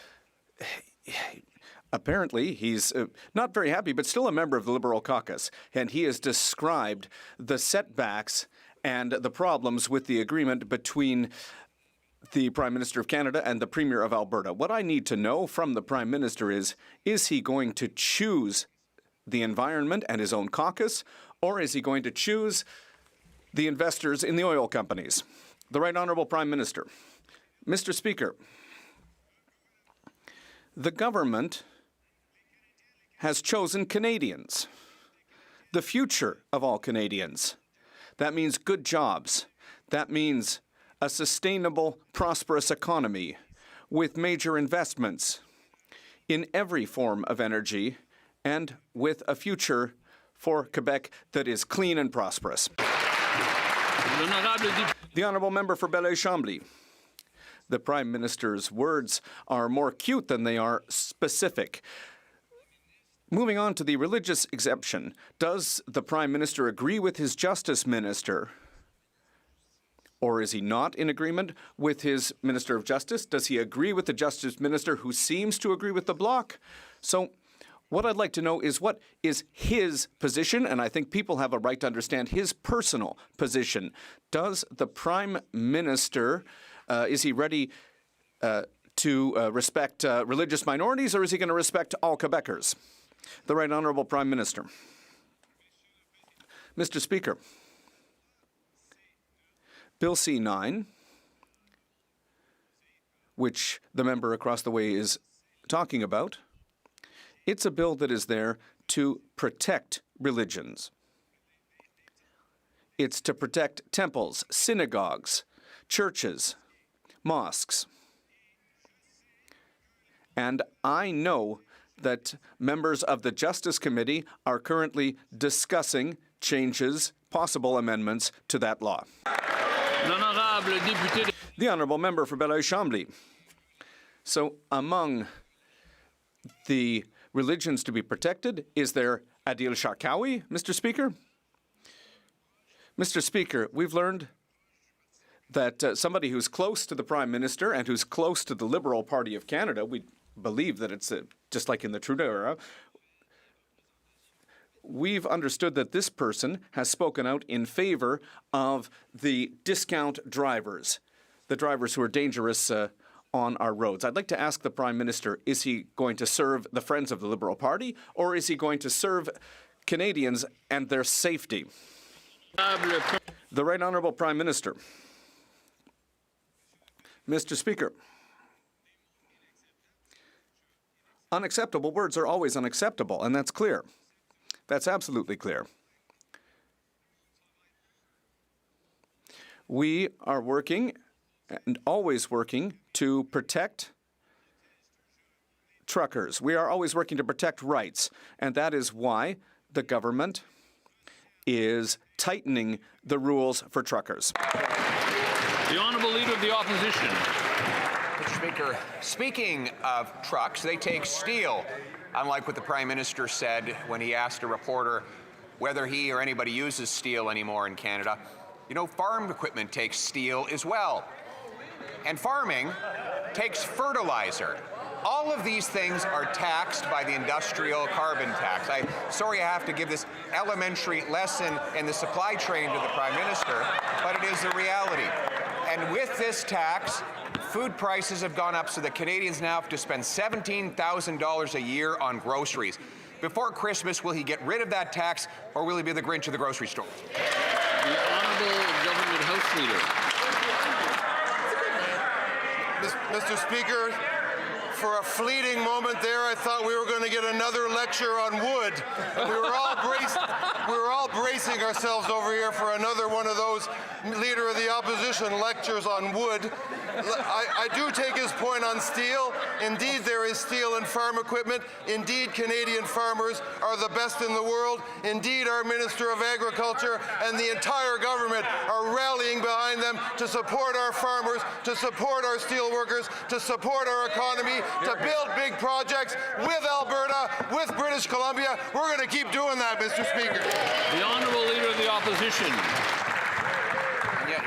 apparently he's not very happy, but still a member of the Liberal caucus, and he has described the setbacks and the problems with the agreement between the Prime Minister of Canada and the Premier of Alberta. What I need to know from the Prime Minister is he going to choose the environment and his own caucus, or is he going to choose the investors in the oil companies? The Right Honourable Prime Minister. Mr. Speaker, the government has chosen Canadians, the future of all Canadians. That means good jobs. That means a sustainable, prosperous economy with major investments in every form of energy and with a future for Quebec that is clean and prosperous. The honourable member for Belleuil-Chambly. The Prime Minister's words are more cute than they are specific. Moving on to the religious exemption, does the Prime Minister agree with his Justice Minister? Or is he not in agreement with his Minister of Justice? Does he agree with the Justice Minister who seems to agree with the Bloc? So what I'd like to know is what is his position, and I think people have a right to understand his personal position. Does the Prime Minister, is he ready to respect religious minorities, or is he going to respect all Quebecers? The Right Honourable Prime Minister. Mr. Speaker, Bill C-9, which the member across the way is talking about, it's a bill that is there to protect religions. It's to protect temples, synagogues, churches, mosques. And I know that members of the Justice Committee are currently discussing changes, possible amendments to that law. The honourable member for Belleuil-Chambly. So among the religions to be protected, is there Adil Sharkawi, Mr. Speaker? Mr. Speaker, we've learned that somebody who's close to the Prime Minister and who's close to the Liberal Party of Canada, we believe that it's just like in the Trudeau era, we've understood that this person has spoken out in favor of the discount drivers, the drivers who are dangerous on our roads. I'd like to ask the Prime Minister, is he going to serve the Friends of the Liberal Party, or is he going to serve Canadians and their safety? The Right Honourable Prime Minister. Mr. Speaker, unacceptable words are always unacceptable, and that's clear. That's absolutely clear. We are working and always working to protect truckers. We are always working to protect rights, and that is why the government is tightening the rules for truckers. The Honourable Leader of the Opposition. Mr. Speaker, speaking of trucks, they take steel. Unlike what the Prime Minister said when he asked a reporter whether he or anybody uses steel anymore in Canada. You know, farm equipment takes steel as well. And farming takes fertilizer. All of these things are taxed by the industrial carbon tax. Sorry I have to give this elementary lesson in the supply chain to the Prime Minister, but it is a reality. And with this tax, food prices have gone up so that Canadians now have to spend $17,000 a year on groceries. Before Christmas, will he get rid of that tax, or will he be the Grinch of the grocery store? The Honourable Government House Leader. Mr. Speaker, for a fleeting moment there, I thought we were going to get another lecture on wood. And we were all bracing ourselves over here for another one of those Leader of the Opposition lectures on wood. I do take his point on steel. Indeed, there is steel in farm equipment. Indeed, Canadian farmers are the best in the world. Indeed, our Minister of Agriculture and the entire government are rallying behind them to support our farmers, to support our steel workers, to support our economy, to build big projects with Alberta, with British Columbia. We're going to keep doing that, Mr. Speaker. The Honourable Leader of the Opposition.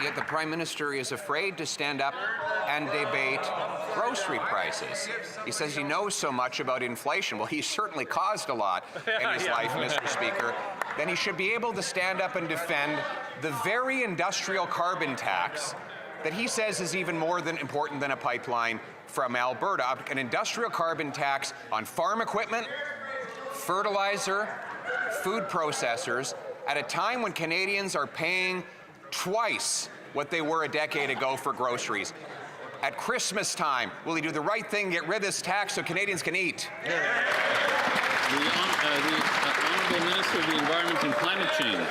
Yet the Prime Minister is afraid to stand up and debate grocery prices. He says he knows so much about inflation. Well, he's certainly caused a lot in his life, Mr. Speaker. Then he should be able to stand up and defend the very industrial carbon tax that he says is even more important than a pipeline from Alberta. An industrial carbon tax on farm equipment, fertilizer, food processors, at a time when Canadians are paying twice what they were a decade ago for groceries. At Christmas time, will he do the right thing, get rid of this tax so Canadians can eat? The Honourable Minister of the Environment and Climate Change.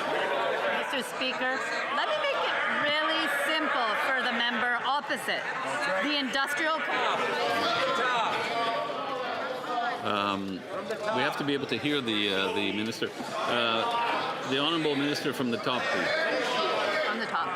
Mr. Speaker, let me make it really simple for the member opposite. The industrial... We have to be able to hear the Minister. The Honourable Minister from the top, please. From the top.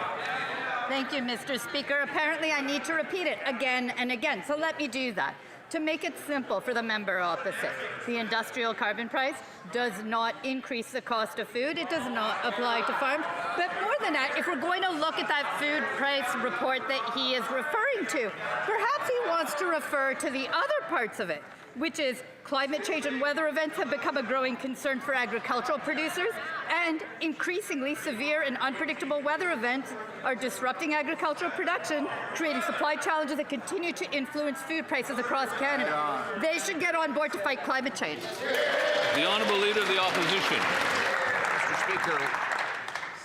Thank you, Mr. Speaker. Apparently I need to repeat it again and again, so let me do that. To make it simple for the member opposite, the industrial carbon price does not increase the cost of food. It does not apply to farms. But more than that, if we're going to look at that food price report that he is referring to, perhaps he wants to refer to the other parts of it, which is climate change and weather events have become a growing concern for agricultural producers, and increasingly severe and unpredictable weather events are disrupting agricultural production, creating supply challenges that continue to influence food prices across Canada. They should get on board to fight climate change. The Honourable Leader of the Opposition. Mr. Speaker,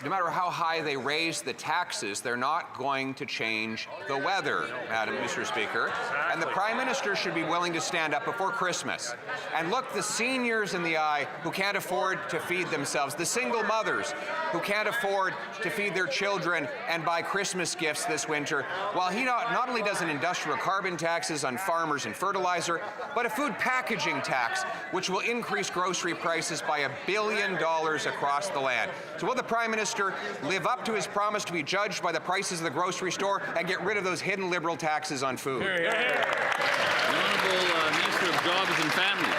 no matter how high they raise the taxes, they're not going to change the weather, Mr. Speaker. And the Prime Minister should be willing to stand up before Christmas and look the seniors in the eye who can't afford to feed themselves, the single mothers who can't afford to feed their children and buy Christmas gifts this winter, while he not only does an industrial carbon taxes on farmers and fertilizer, but a food packaging tax, which will increase grocery prices by $1 billion across the land. So will the Prime Minister live up to his promise to be judged by the prices of the grocery store and get rid of those hidden Liberal taxes on food? The Honourable Minister of Jobs and Family.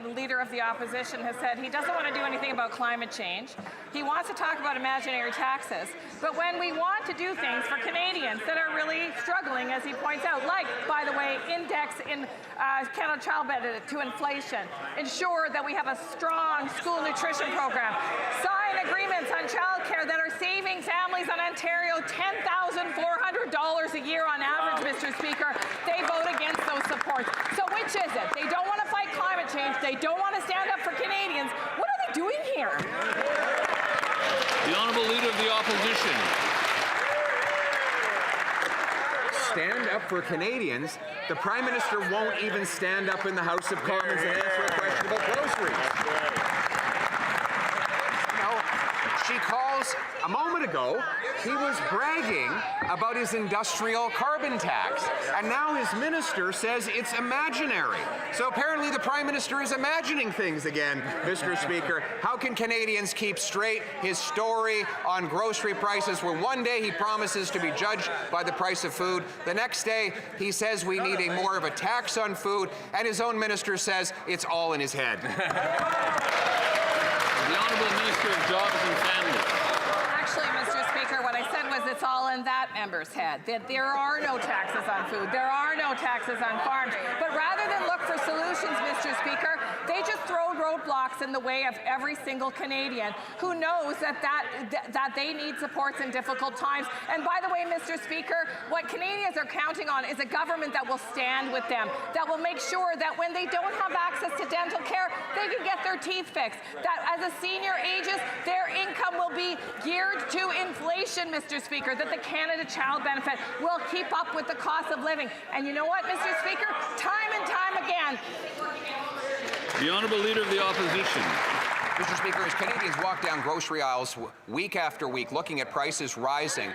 The Leader of the Opposition has said he doesn't want to do anything about climate change. He wants to talk about imaginary taxes. But when we want to do things for Canadians that are really struggling, as he points out, like, by the way, index in Canada child benefit to inflation, ensure that we have a strong school nutrition program, sign agreements on childcare that are saving families in Ontario $10,400 a year on average, Mr. Speaker, they vote against those supports. So which is it? They don't want to fight climate change. They don't want to stand up for Canadians. What are they doing here? The Honourable Leader of the Opposition. Stand up for Canadians. The Prime Minister won't even stand up in the House of Commons and answer a question about groceries. She calls, a moment ago, he was bragging about his industrial carbon tax. And now his minister says it's imaginary. So apparently the Prime Minister is imagining things again, Mr. Speaker. How can Canadians keep straight his story on grocery prices when one day he promises to be judged by the price of food, the next day he says we need more of a tax on food, and his own minister says it's all in his head. The Honourable Minister of Jobs and Family. Actually, Mr. Speaker, what I said was it's all in that member's head, that there are no taxes on food, there are no taxes on farms. But rather than look for solutions, Mr. Speaker, they just throw roadblocks in the way of every single Canadian who knows that they need supports in difficult times. And by the way, Mr. Speaker, what Canadians are counting on is a government that will stand with them, that will make sure that when they don't have access to dental care, they can get their teeth fixed, that as a senior ages, their income will be geared to inflation, Mr. Speaker, that the Canada Child Benefit will keep up with the cost of living. And you know what, Mr. Speaker? Time and time again. The Honourable Leader of the Opposition. Mr. Speaker, as Canadians walk down grocery aisles week after week looking at prices rising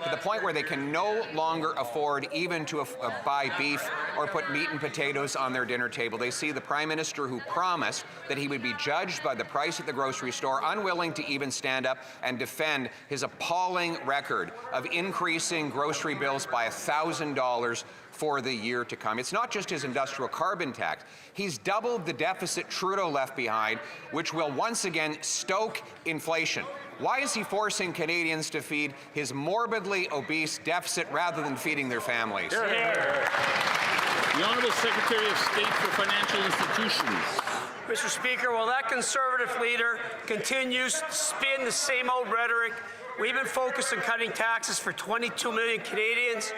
to the point where they can no longer afford even to buy beef or put meat and potatoes on their dinner table, they see the Prime Minister who promised that he would be judged by the price at the grocery store, unwilling to even stand up and defend his appalling record of increasing grocery bills by $1,000 for the year to come. It's not just his industrial carbon tax. He's doubled the deficit Trudeau left behind, which will once again stoke inflation. Why is he forcing Canadians to feed his morbidly obese deficit rather than feeding their families? The Honourable Secretary of State for Financial Institutions. Mr. Speaker, while that Conservative leader continues to spin the same old rhetoric, we've been focused on cutting taxes for 22 million Canadians.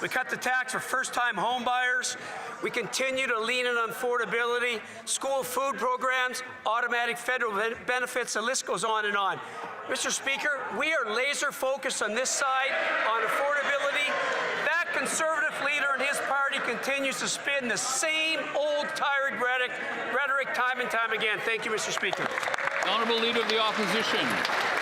We cut the tax for first-time homebuyers. We continue to lean in on affordability, school food programs, automatic federal benefits, the list goes on and on. Mr. Speaker, we are laser focused on this side on affordability. That Conservative leader and his party continues to spin the same old tired rhetoric time and time again. Thank you, Mr. Speaker. Honourable Leader of the Opposition.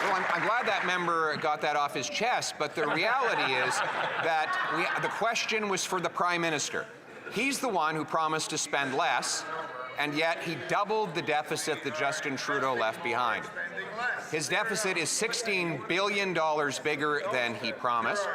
Well, I'm glad that member got that off his chest, but the reality is that the question was for the Prime Minister. He's the one who promised to spend less, and yet he doubled the deficit that Justin Trudeau left behind. His deficit is $16 billion bigger than he promised.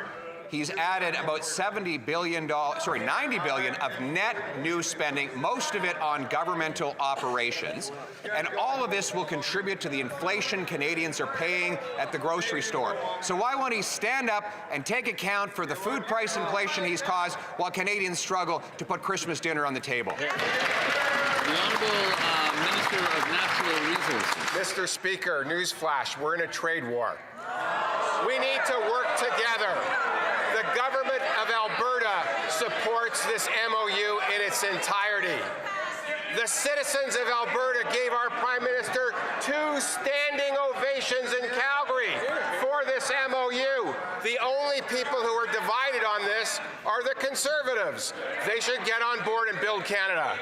He's added about $90 billion of net new spending, most of it on governmental operations. And all of this will contribute to the inflation Canadians are paying at the grocery store. So why won't he stand up and take account for the food price inflation he's caused while Canadians struggle to put Christmas dinner on the table? The Honourable Minister of Natural Resources. Mr. Speaker, newsflash, we're in a trade war. We need to work together. The government of Alberta supports this MOU in its entirety. The citizens of Alberta gave our Prime Minister 2 standing ovations in Calgary for this MOU. The only people who are divided on this are the Conservatives. They should get on board and build Canada.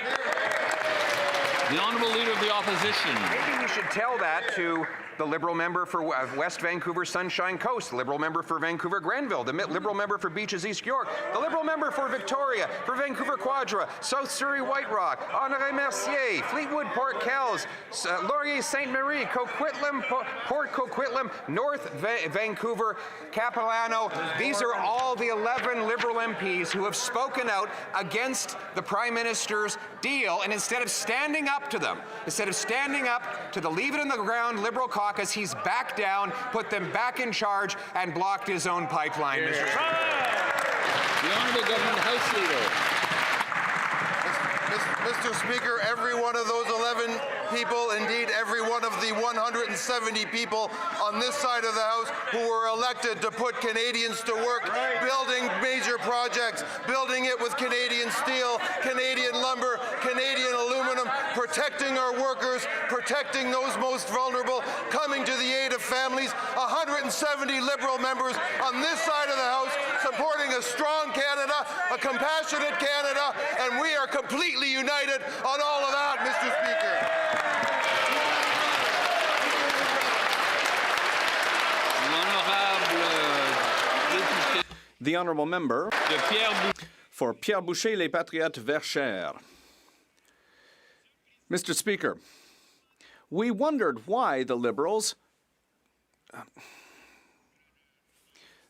The Honourable Leader of the Opposition. Maybe we should tell that to the Liberal member for West Vancouver Sunshine Coast, the Liberal member for Vancouver Grenville, the Liberal member for Beaches East York, the Liberal member for Victoria, for Vancouver Quadra, South Surrey White Rock, Honoré Mercier, Fleetwood Port Kells, Laurier Ste. Marie, Coquitlam, Port Coquitlam, North Vancouver, Capilano. These are all the 11 Liberal MPs who have spoken out against the Prime Minister's deal, and instead of standing up to them, instead of standing up to the Leave It in the Ground Liberal caucus, he's backed down, put them back in charge, and blocked his own pipeline, Mr. Speaker. The Honourable Government House Leader. Mr. Speaker, every one of those 11 people, indeed every one of the 170 people on this side of the House who were elected to put Canadians to work, building major projects, building it with Canadian steel, Canadian lumber, Canadian aluminum, protecting our workers, protecting those most vulnerable, coming to the aid of families. 170 Liberal members on this side of the House supporting a strong Canada, a compassionate Canada, and we are completely united on all of that, Mr. Speaker. The Honourable Member for Pierre Boucher, Les Patriotes Verchères. Mr. Speaker, we wondered why the Liberals...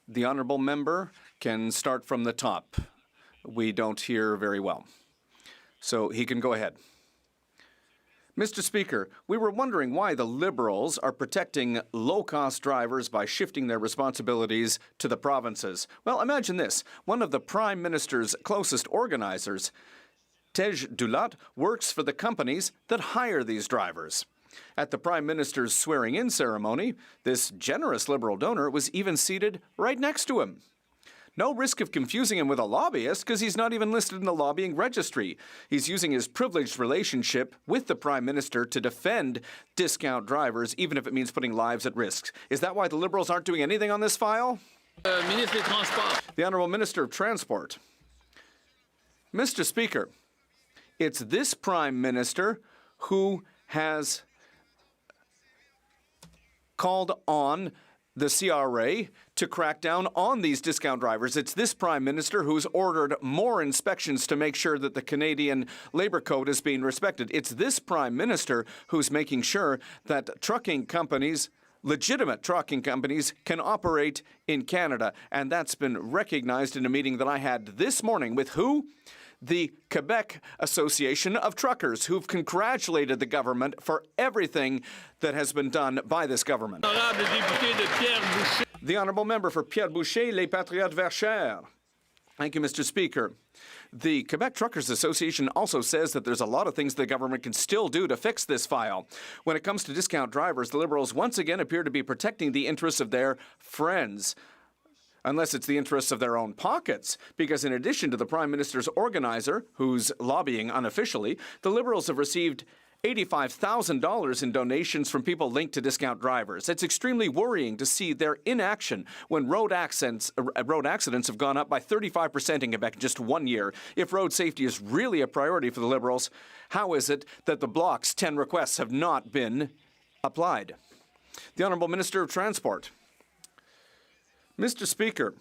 The Honourable Member can start from the top. We don't hear very well. So he can go ahead. Mr. Speaker, we were wondering why the Liberals are protecting low-cost drivers by shifting their responsibilities to the provinces. Well, imagine this. One of the Prime Minister's closest organizers, Tej Dulat, works for the companies that hire these drivers. At the Prime Minister's swearing-in ceremony, this generous Liberal donor was even seated right next to him. No risk of confusing him with a lobbyist because he's not even listed in the lobbying registry. He's using his privileged relationship with the Prime Minister to defend discount drivers, even if it means putting lives at risk. Is that why the Liberals aren't doing anything on this file? The Honourable Minister of Transport. Mr. Speaker, it's this Prime Minister who has called on the CRA to crack down on these discount drivers. It's this Prime Minister who's ordered more inspections to make sure that the Canadian Labour Code is being respected. It's this Prime Minister who's making sure that trucking companies, legitimate trucking companies, can operate in Canada. And that's been recognized in a meeting that I had this morning with who? The Quebec Association of Truckers, who've congratulated the government for everything that has been done by this government. The Honourable Member for Pierre Boucher, Les Patriotes Verchères. Thank you, Mr. Speaker. The Quebec Truckers Association also says that there's a lot of things the government can still do to fix this file. When it comes to discount drivers, the Liberals once again appear to be protecting the interests of their friends. Unless it's the interests of their own pockets. Because in addition to the Prime Minister's organizer, who's lobbying unofficially, the Liberals have received $85,000 in donations from people linked to discount drivers. It's extremely worrying to see their inaction when road accidents have gone up by 35% in Quebec in just 1 year. If road safety is really a priority for the Liberals, how is it that the Bloc's 10 requests have not been applied? The Honourable Minister of Transport. Mr. Speaker,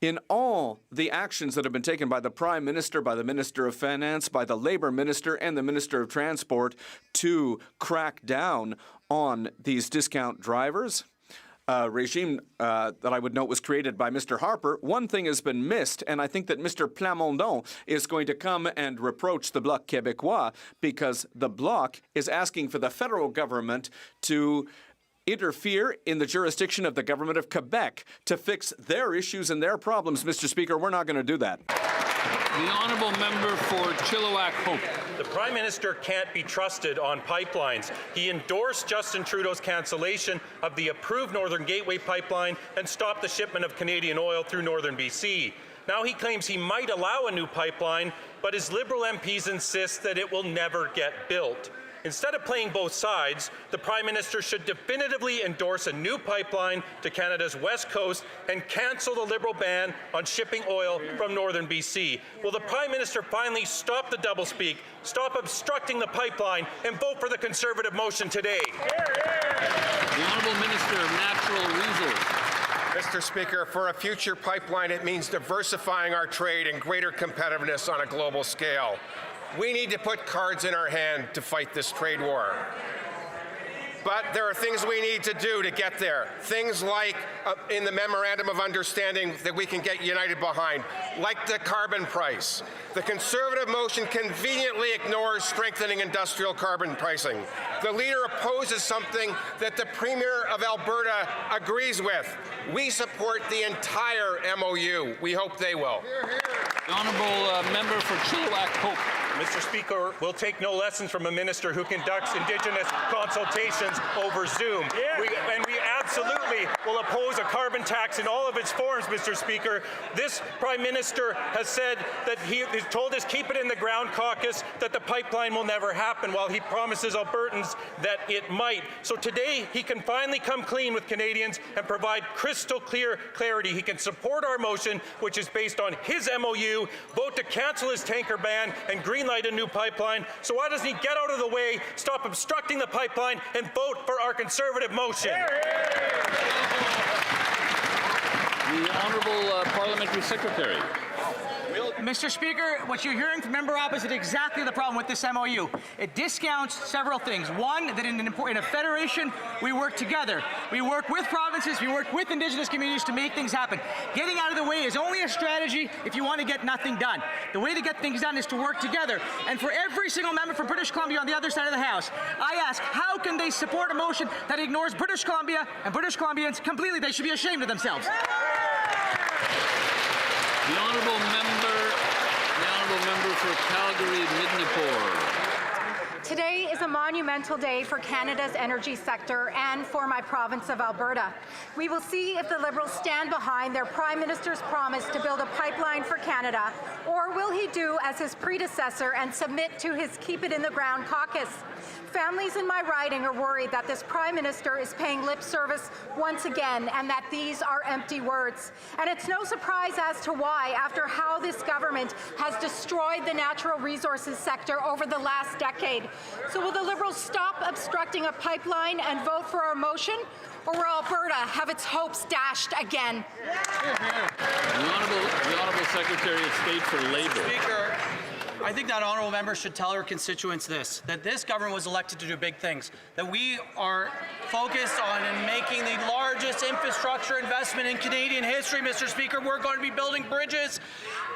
in all the actions that have been taken by the Prime Minister, by the Minister of Finance, by the Labour Minister and the Minister of Transport to crack down on these discount drivers, regime that I would note was created by Mr. Harper, one thing has been missed, and I think that Mr. Plamondon is going to come and reproach the Bloc Québécois because the Bloc is asking for the federal government to interfere in the jurisdiction of the government of Quebec to fix their issues and their problems. Mr. Speaker, we're not going to do that. The Honourable Member for Chilliwack Hope. The Prime Minister can't be trusted on pipelines. He endorsed Justin Trudeau's cancellation of the approved Northern Gateway pipeline and stopped the shipment of Canadian oil through Northern BC. Now he claims he might allow a new pipeline, but his Liberal MPs insist that it will never get built. Instead of playing both sides, the Prime Minister should definitively endorse a new pipeline to Canada's west coast and cancel the Liberal ban on shipping oil from Northern BC. Will the Prime Minister finally stop the doublespeak, stop obstructing the pipeline, and vote for the Conservative motion today? The Honourable Minister of Natural Resources. Mr. Speaker, for a future pipeline, it means diversifying our trade and greater competitiveness on a global scale. We need to put cards in our hand to fight this trade war. But there are things we need to do to get there. Things like in the Memorandum of Understanding that we can get united behind, like the carbon price. The Conservative motion conveniently ignores strengthening industrial carbon pricing. The Leader opposes something that the Premier of Alberta agrees with. We support the entire MOU. We hope they will. The Honourable Member for Chilliwack Hope. Mr. Speaker, we'll take no lessons from a minister who conducts Indigenous consultations over Zoom. And we absolutely will oppose a carbon tax in all of its forms, Mr. Speaker. This Prime Minister has said that he has told his Keep It in the Ground caucus that the pipeline will never happen, while he promises Albertans that it might. So today, he can finally come clean with Canadians and provide crystal clear clarity. He can support our motion, which is based on his MOU, vote to cancel his tanker ban, and greenlight a new pipeline. So why doesn't he get out of the way, stop obstructing the pipeline, and vote for our Conservative motion? The Honourable Parliamentary Secretary. Mr. Speaker, what you're hearing from member opposite is exactly the problem with this MOU. It discounts several things. One, that in a federation, we work together. We work with provinces, we work with Indigenous communities to make things happen. Getting out of the way is only a strategy if you want to get nothing done. The way to get things done is to work together. And for every single member from British Columbia on the other side of the House, I ask, how can they support a motion that ignores British Columbia and British Columbians completely? They should be ashamed of themselves. The honourable member for Calgary-Midnapore. Today is a monumental day for Canada's energy sector and for my province of Alberta. We will see if the Liberals stand behind their Prime Minister's promise to build a pipeline for Canada, or will he do as his predecessor and submit to his Keep It in the Ground caucus. Families in my riding are worried that this Prime Minister is paying lip service once again and that these are empty words. And it's no surprise as to why, after how this government has destroyed the natural resources sector over the last decade. So will the Liberals stop obstructing a pipeline and vote for our motion? Or will Alberta have its hopes dashed again? The Honourable Secretary of State for Labour. Speaker, I think that honourable member should tell her constituents this, that this government was elected to do big things, that we are focused on making the largest infrastructure investment in Canadian history, Mr. Speaker. We're going to be building bridges,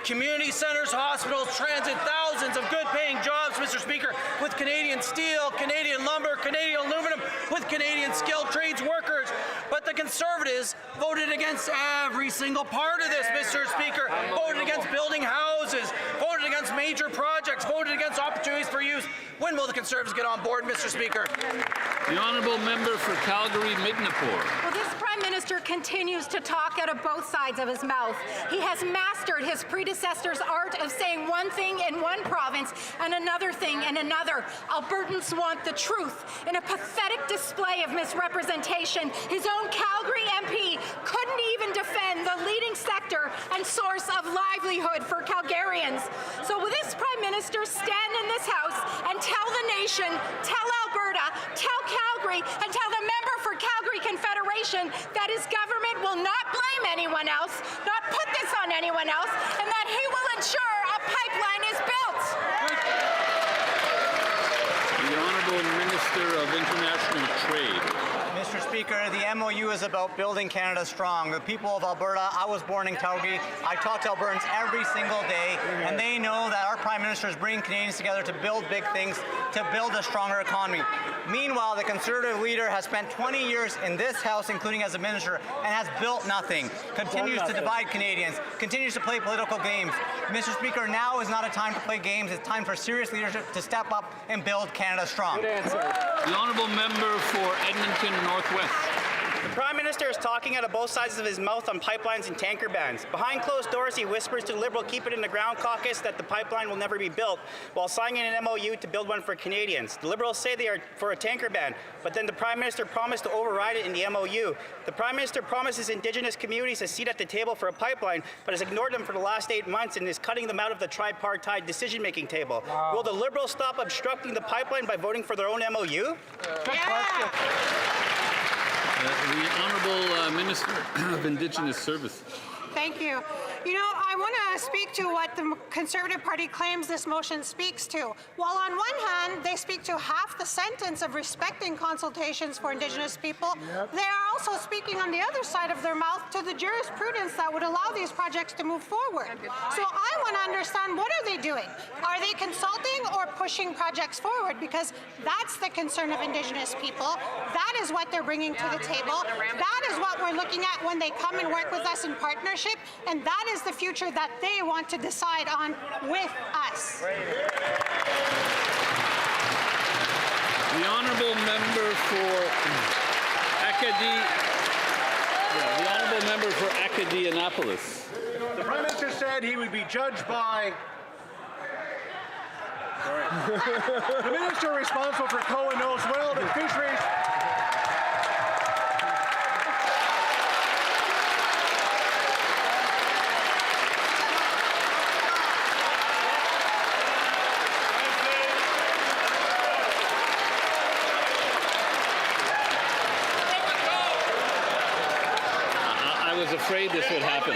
community centres, hospitals, transit, thousands of good-paying jobs, Mr. Speaker, with Canadian steel, Canadian lumber, Canadian aluminum, with Canadian skilled trades workers. But the Conservatives voted against every single part of this, Mr. Speaker. Voted against building houses, voted against major projects, voted against opportunities for youth. When will the Conservatives get on board, Mr. Speaker? The honourable member for Calgary-Midnapore. Well, this Prime Minister continues to talk out of both sides of his mouth. He has mastered his predecessor's art of saying one thing in one province and another thing in another. Albertans want the truth. In a pathetic display of misrepresentation, his own Calgary MP couldn't even defend the leading sector and source of livelihood for Calgarians. So will this Prime Minister stand in this House and tell the nation, tell Alberta, tell Calgary, and tell the member for Calgary Confederation that his government will not blame anyone else, not put this on anyone else, and that he will ensure a pipeline is built? The Honourable Minister of International Trade. Mr. Speaker, the MOU is about building Canada strong. The people of Alberta, I was born in Calgary. I talk to Albertans every single day, and they know that our Prime Minister is bringing Canadians together to build big things, to build a stronger economy. Meanwhile, the Conservative leader has spent 20 years in this House, including as a minister, and has built nothing, continues to divide Canadians, continues to play political games. Mr. Speaker, now is not a time to play games. It's time for serious leadership to step up and build Canada strong. The honourable member for Edmonton Northwest. The Prime Minister is talking out of both sides of his mouth on pipelines and tanker bans. Behind closed doors, he whispers to the Liberal Keep It in the Ground caucus that the pipeline will never be built, while signing an MOU to build one for Canadians. The Liberals say they are for a tanker ban, but then the Prime Minister promised to override it in the MOU. The Prime Minister promises Indigenous communities a seat at the table for a pipeline, but has ignored them for the last 8 months and is cutting them out of the tripartite decision-making table. Wow. Will the Liberals stop obstructing the pipeline by voting for their own MOU? The Honourable Minister of Indigenous Services. Thank you. You know, I want to speak to what the Conservative Party claims this motion speaks to. While on one hand, they speak to half the sentence of respecting consultations for Indigenous people, they are also speaking on the other side of their mouth to the jurisprudence that would allow these projects to move forward. So I want to understand, what are they doing? Are they consulting or pushing projects forward? Because that's the concern of Indigenous people. That is what they're bringing to the table. That is what we're looking at when they come and work with us in partnership. And that is the future that they want to decide on with us. The honourable member for Acadianapolis. The Prime Minister said he would be judged by the minister responsible for COA knows well that fisheries. I was afraid this would happen.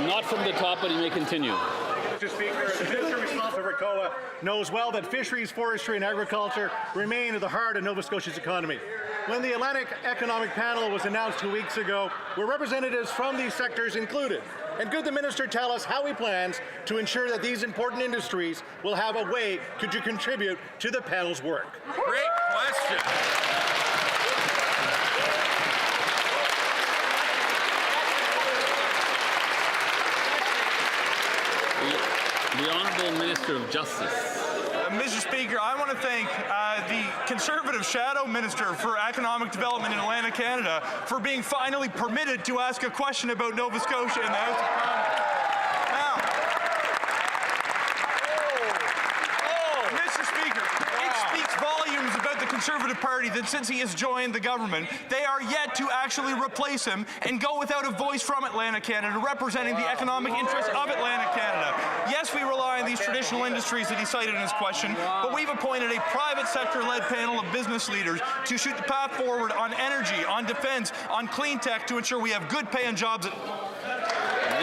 Not from the top, but he may continue. Mr. Speaker, the Minister responsible for COA knows well that fisheries, forestry and agriculture remain at the heart of Nova Scotia's economy. When the Atlantic Economic Panel was announced 2 weeks ago, were representatives from these sectors included? And could the Minister tell us how he plans to ensure that these important industries will have a way to contribute to the panel's work? Great question. The Honourable Minister of Justice. Mr. Speaker, I want to thank the Conservative Shadow Minister for Economic Development in Atlantic Canada for being finally permitted to ask a question about Nova Scotia in the House of Commons. Mr. Speaker, it speaks volumes about the Conservative Party that since he has joined the government, they are yet to actually replace him and go without a voice from Atlantic Canada representing the economic interests of Atlantic Canada. Yes, we rely on these traditional industries that he cited in his question, but we've appointed a private sector-led panel of business leaders to shoot the path forward on energy, on defense, on clean tech to ensure we have good paying jobs. The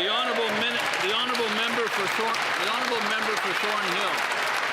honourable member for Thornhill.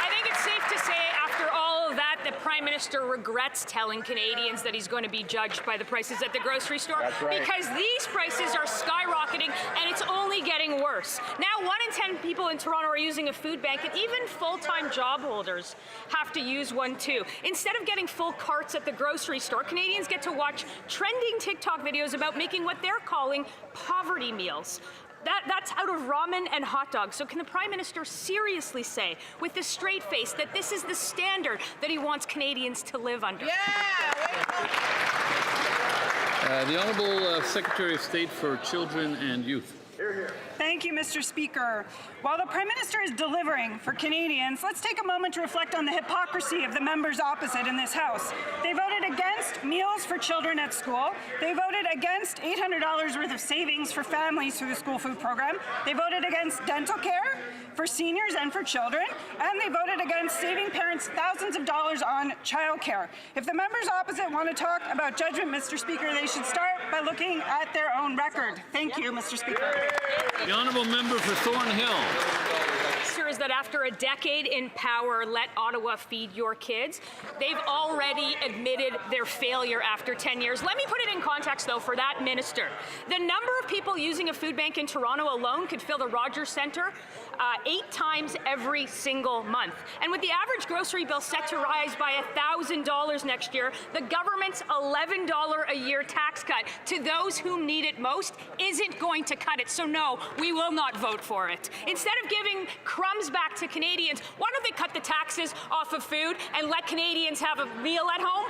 I think it's safe to say, after all of that, the Prime Minister regrets telling Canadians that he's going to be judged by the prices at the grocery store. That's right. Because these prices are skyrocketing and it's only getting worse. Now, 1 in 10 people in Toronto are using a food bank, and even full-time job holders have to use one too. Instead of getting full carts at the grocery store, Canadians get to watch trending TikTok videos about making what they're calling poverty meals. That's out of ramen and hot dogs. So can the Prime Minister seriously say, with a straight face, that this is the standard that he wants Canadians to live under? The Honourable Secretary of State for Children and Youth. Thank you, Mr. Speaker. While the Prime Minister is delivering for Canadians, let's take a moment to reflect on the hypocrisy of the members opposite in this House. They voted against meals for children at school. They voted against $800 worth of savings for families through the school food program. They voted against dental care for seniors and for children. And they voted against saving parents thousands of dollars on childcare. If the members opposite want to talk about judgment, Mr. Speaker, they should start by looking at their own record. Thank you, Mr. Speaker. The Honourable Member for Thornhill. Is that after a decade in power, Let Ottawa Feed Your Kids, they've already admitted their failure after 10 years. Let me put it in context, though, for that minister. The number of people using a food bank in Toronto alone could fill the Rogers Centre 8 times every single month. And with the average grocery bill set to rise by $1,000 next year, the government's $11 a year tax cut to those who need it most isn't going to cut it. So no, we will not vote for it. Instead of giving crumbs back to Canadians, why don't they cut the taxes off of food and let Canadians have a meal at home?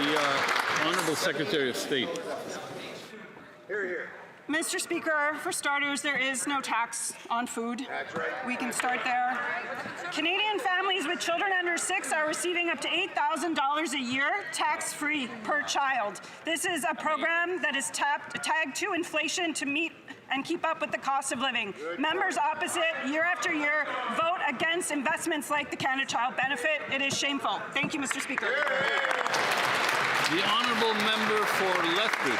The Honourable Secretary of State. Mr. Speaker, for starters, there is no tax on food. That's right. We can start there. Canadian families with children under 6 are receiving up to $8,000 a year tax-free per child. This is a program that is tagged to inflation to meet and keep up with the cost of living. Members opposite, year after year, vote against investments like the Canada Child Benefit. It is shameful. Thank you, Mr. Speaker. The Honourable Member for Lethbridge.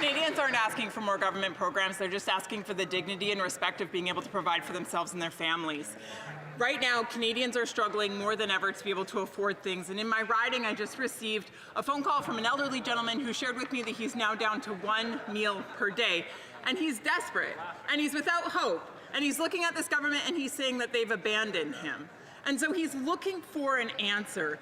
Canadians aren't asking for more government programs. They're just asking for the dignity and respect of being able to provide for themselves and their families. Right now, Canadians are struggling more than ever to be able to afford things. And in my riding, I just received a phone call from an elderly gentleman who shared with me that he's now down to 1 meal per day. And he's desperate, and he's without hope. And he's looking at this government and he's saying that they've abandoned him. And so he's looking for an answer.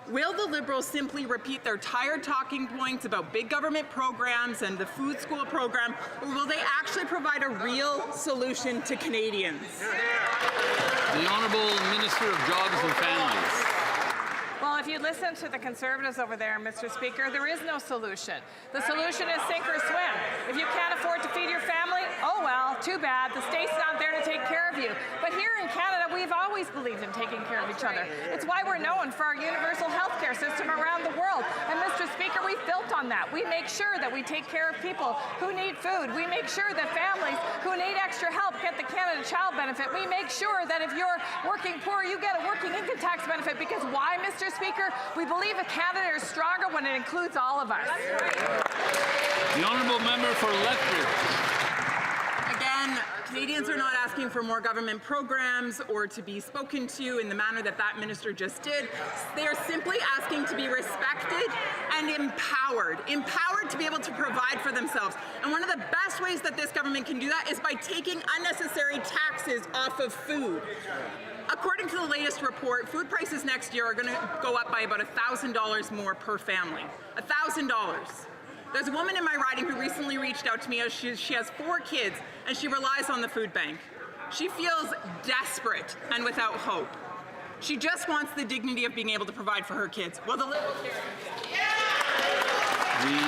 Will the Liberals simply repeat their tired talking points about big government programs and the food school program, or will they actually provide a real solution to Canadians? The Honourable Minister of Jobs and Families. Well, if you listen to the Conservatives over there, Mr. Speaker, there is no solution. The solution is sink or swim. If you can't afford to feed your family, oh well, too bad. The state's not there to take care of you. But here in Canada, we we've always believed in taking care of each other. It's why we're known for our universal health care system around the world. And Mr. Speaker, we've built on that. We make sure that we take care of people who need food. We make sure that families who need extra help get the Canada Child Benefit. We make sure that if you're working poor, you get a working income tax benefit. Because why, Mr. Speaker? We believe that Canada is stronger when it includes all of us. The honourable member for Lethbridge. Again, Canadians are not asking for more government programs or to be spoken to in the manner that that minister just did. They are simply asking to be respected and empowered to be able to provide for themselves. And one of the best ways that this government can do that is by taking unnecessary taxes off of food. According to the latest report, food prices next year are going to go up by about $1,000 more per family. $1,000. There's a woman in my riding who recently reached out to me as she has 4 kids and she relies on the food bank. She feels desperate and without hope. She just wants the dignity of being able to provide for her kids. Well, the Liberals here. The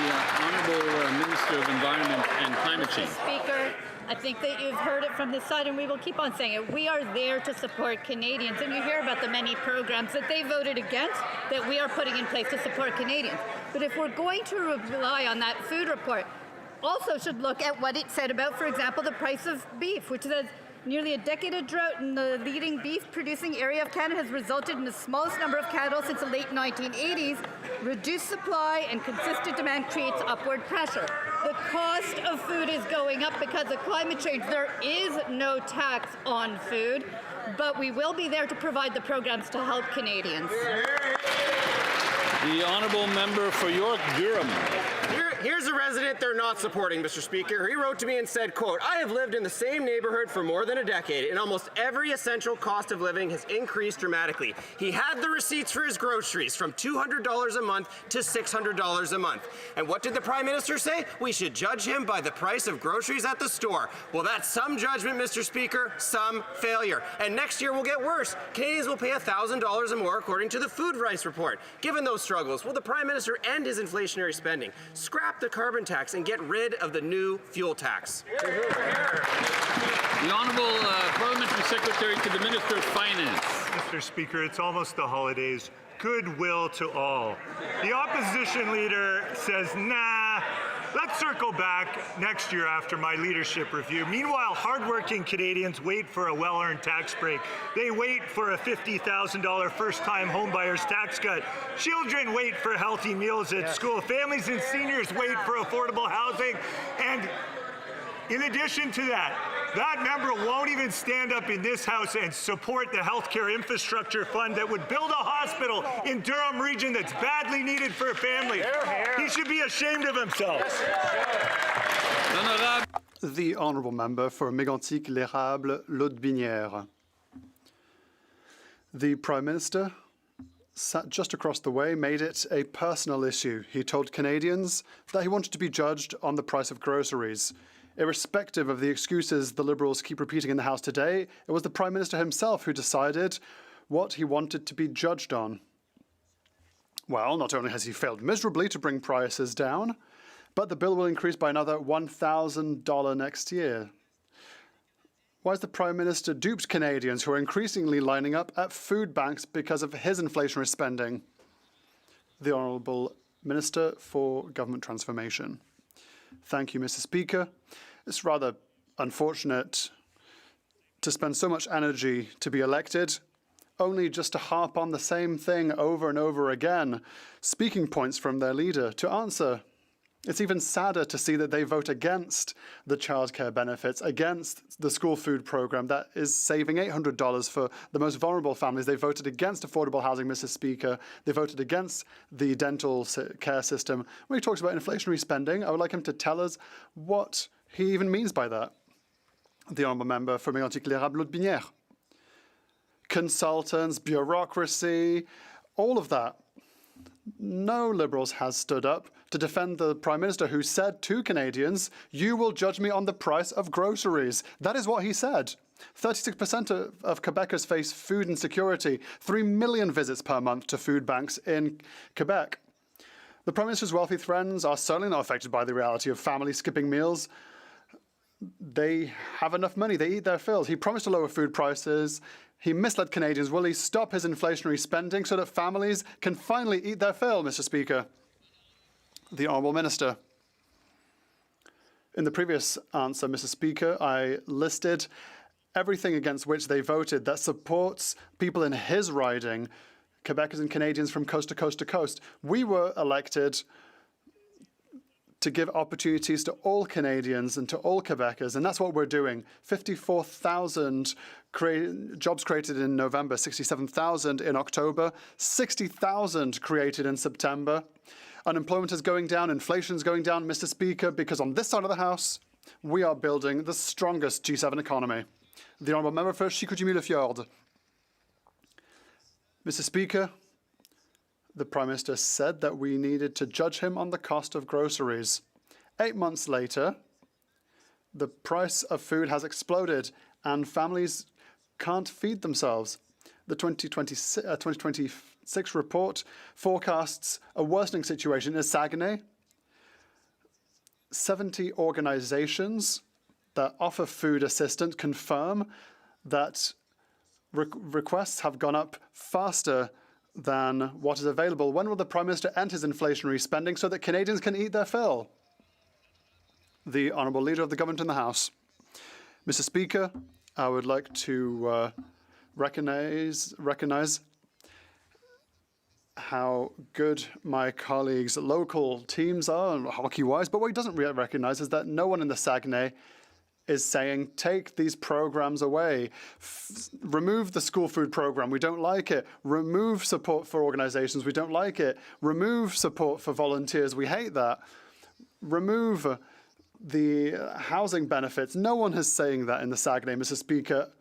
Honourable Minister of Environment and Climate Change. Speaker, I think that you've heard it from this side, and we will keep on saying it. We are there to support Canadians, and you hear about the many programs that they voted against that we are putting in place to support Canadians. But if we're going to rely on that food report, also should look at what it said about, for example, the price of beef, which says nearly a decade of drought in the leading beef-producing area of Canada has resulted in the smallest number of cattle since the late 1980s. Reduced supply and consistent demand creates upward pressure. The cost of food is going up because of climate change. There is no tax on food, but we will be there to provide the programs to help Canadians. The Honourable Member for York Durham. Here's a resident they're not supporting, Mr. Speaker. He wrote to me and said, quote, "I have lived in the same neighborhood for more than a decade, and almost every essential cost of living has increased dramatically." He had the receipts for his groceries from $200 a month to $600 a month. And what did the Prime Minister say? We should judge him by the price of groceries at the store. Well, that's some judgment, Mr. Speaker, some failure. And next year will get worse. Canadians will pay $1,000 or more, according to the Food Price Report. Given those struggles, will the Prime Minister end his inflationary spending, scrap the carbon tax, and get rid of the new fuel tax? The Honourable Parliamentary Secretary to the Minister of Finance. Mr. Speaker, it's almost the holidays. Goodwill to all. The opposition leader says, nah, let's circle back next year after my leadership review. Meanwhile, hardworking Canadians wait for a well-earned tax break. They wait for a $50,000 first-time homebuyer's tax cut. Children wait for healthy meals at school. Families and seniors wait for affordable housing. And in addition to that, that member won't even stand up in this House and support the healthcare infrastructure fund that would build a hospital in Durham region that's badly needed for families. He should be ashamed of himself. The Honourable Member for Mégantic, l'Érable, L'Aude-Binière. The Prime Minister sat just across the way, made it a personal issue. He told Canadians that he wanted to be judged on the price of groceries. Irrespective of the excuses the Liberals keep repeating in the House today, it was the Prime Minister himself who decided what he wanted to be judged on. Well, not only has he failed miserably to bring prices down, but the bill will increase by another $1,000 next year. Why has the Prime Minister duped Canadians who are increasingly lining up at food banks because of his inflationary spending? The Honourable Minister for Government Transformation. Thank you, Mr. Speaker. It's rather unfortunate to spend so much energy to be elected, only just to harp on the same thing over and over again, speaking points from their leader to answer. It's even sadder to see that they vote against the childcare benefits, against the school food program that is saving $800 for the most vulnerable families. They voted against affordable housing, Mr. Speaker. They voted against the dental care system. When he talks about inflationary spending, I would like him to tell us what he even means by that. The Honourable Member for Mégantic-l'Érable, L'Aude-Binière. Consultants, bureaucracy, all of that. No Liberals has stood up to defend the Prime Minister who said to Canadians, "You will judge me on the price of groceries." That is what he said. 36% of Quebecers face food insecurity, 3 million visits per month to food banks in Quebec. The Prime Minister's wealthy friends are certainly not affected by the reality of families skipping meals. They have enough money, they eat their fills. He promised to lower food prices. He misled Canadians. Will he stop his inflationary spending so that families can finally eat their fill, Mr. Speaker? The Honourable Minister. In the previous answer, Mr. Speaker, I listed everything against which they voted that supports people in his riding, Quebecers and Canadians from coast to coast to coast. We were elected to give opportunities to all Canadians and to all Quebecers, and that's what we're doing. 54,000 jobs created in November, 67,000 in October, 60,000 created in September. Unemployment is going down, inflation is going down, Mr. Speaker, because on this side of the House, we are building the strongest G7 economy. The Honourable Member for Chicoutimi-Le-Fjord. Mr. Speaker, the Prime Minister said that we needed to judge him on the cost of groceries. 8 months later, the price of food has exploded and families can't feed themselves. The 2026 report forecasts a worsening situation in Saguenay. 70 organizations that offer food assistance confirm that requests have gone up faster than what is available. When will the Prime Minister end his inflationary spending so that Canadians can eat their fill? The Honourable Leader of the Government in the House. Mr. Speaker, I would like to recognize how good my colleagues' local teams are, hockey-wise, but what he doesn't recognize is that no one in the Saguenay is saying, take these programs away. Remove the school food program, we don't like it. Remove support for organizations, we don't like it. Remove support for volunteers, we hate that. Remove the housing benefits. No one is saying that in the Saguenay, Mr. Speaker.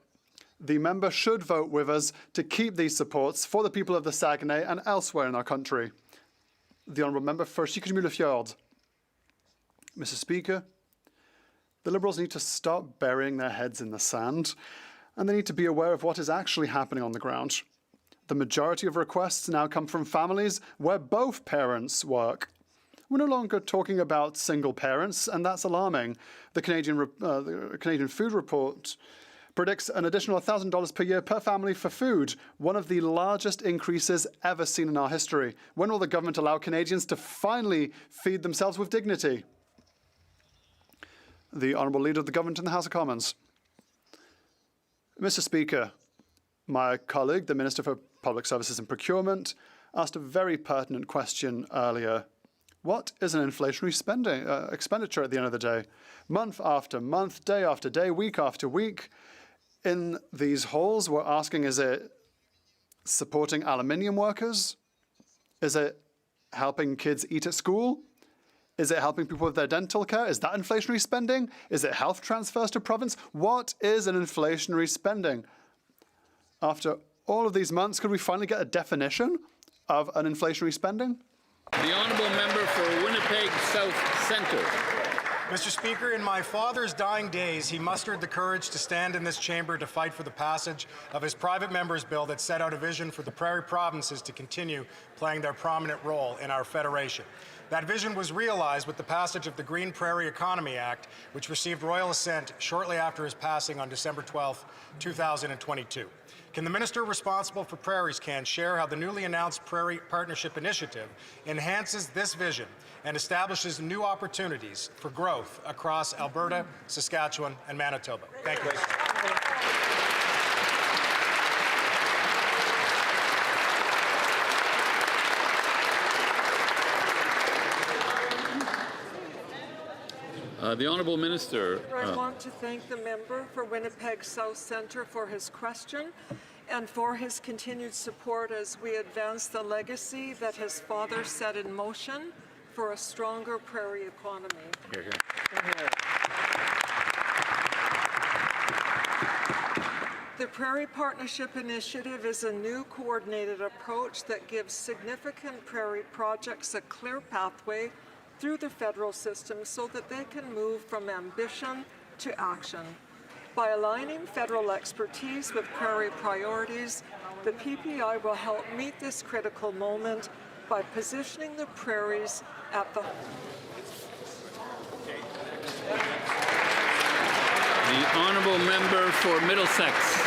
The member should vote with us to keep these supports for the people of the Saguenay and elsewhere in our country. The Honourable Member for Chicoutimi-Le-Fjord. Mr. Speaker, the Liberals need to stop burying their heads in the sand, and they need to be aware of what is actually happening on the ground. The majority of requests now come from families where both parents work. We're no longer talking about single parents, and that's alarming. The Canadian Food Report predicts an additional $1,000 per year per family for food, one of the largest increases ever seen in our history. When will the government allow Canadians to finally feed themselves with dignity? The Honourable Leader of the Government in the House of Commons. Mr. Speaker, my colleague, the Minister for Public Services and Procurement, asked a very pertinent question earlier. What is an inflationary expenditure at the end of the day? Month after month, day after day, week after week, in these halls, we're asking, is it supporting aluminium workers? Is it helping kids eat at school? Is it helping people with their dental care? Is that inflationary spending? Is it health transfers to province? What is an inflationary spending? After all of these months, could we finally get a definition of an inflationary spending? The Honourable Member for Winnipeg South Centre. Mr. Speaker, in my father's dying days, he mustered the courage to stand in this chamber to fight for the passage of his private member's bill that set out a vision for the prairie provinces to continue playing their prominent role in our federation. That vision was realized with the passage of the Green Prairie Economy Act, which received royal assent shortly after his passing on December 12, 2022. Can the minister responsible for prairies share how the newly announced Prairie Partnership Initiative enhances this vision and establishes new opportunities for growth across Alberta, Saskatchewan, and Manitoba? Thank you. The Honourable Minister. I want to thank the member for Winnipeg South Centre for his question and for his continued support as we advance the legacy that his father set in motion for a stronger prairie economy. Hear, hear. The Prairie Partnership Initiative is a new coordinated approach that gives significant prairie projects a clear pathway through the federal system so that they can move from ambition to action. By aligning federal expertise with prairie priorities, the PPI will help meet this critical moment by positioning the prairies at the... The Honourable Member for Middlesex. The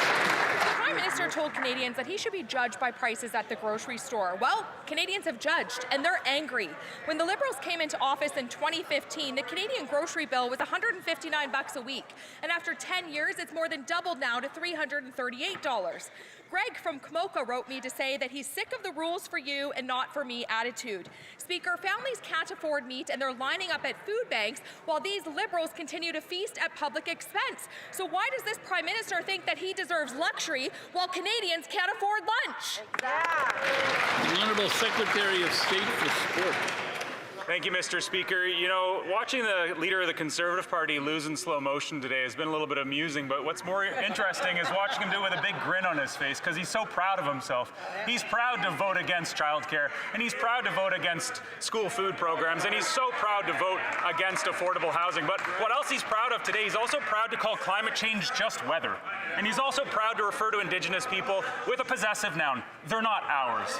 Prime Minister Minister told Canadians that he should be judged by prices at the grocery store. Well, Canadians have judged, and they're angry. When the Liberals came into office in 2015, the Canadian grocery bill was $159 a week. And after 10 years, it's more than doubled now to $338. Greg from Kamoka wrote me to say that he's sick of the rules for you and not for me attitude. Speaker, families can't afford meat and they're lining up at food banks while these Liberals continue to feast at public expense. So why does this Prime Minister think that he deserves luxury while Canadians can't afford lunch? The Honourable Secretary of State for Sport. Thank you, Mr. Speaker. You know, watching the leader of the Conservative Party lose in slow motion today has been a little bit amusing, but what's more interesting is watching him do it with a big grin on his face because he's so proud of himself. He's proud to vote against childcare, and he's proud to vote against school food programs, and he's so proud to vote against affordable housing. But what else he's proud of today, he's also proud to call climate change just weather. And he's also proud to refer to Indigenous people with a possessive noun. They're not ours.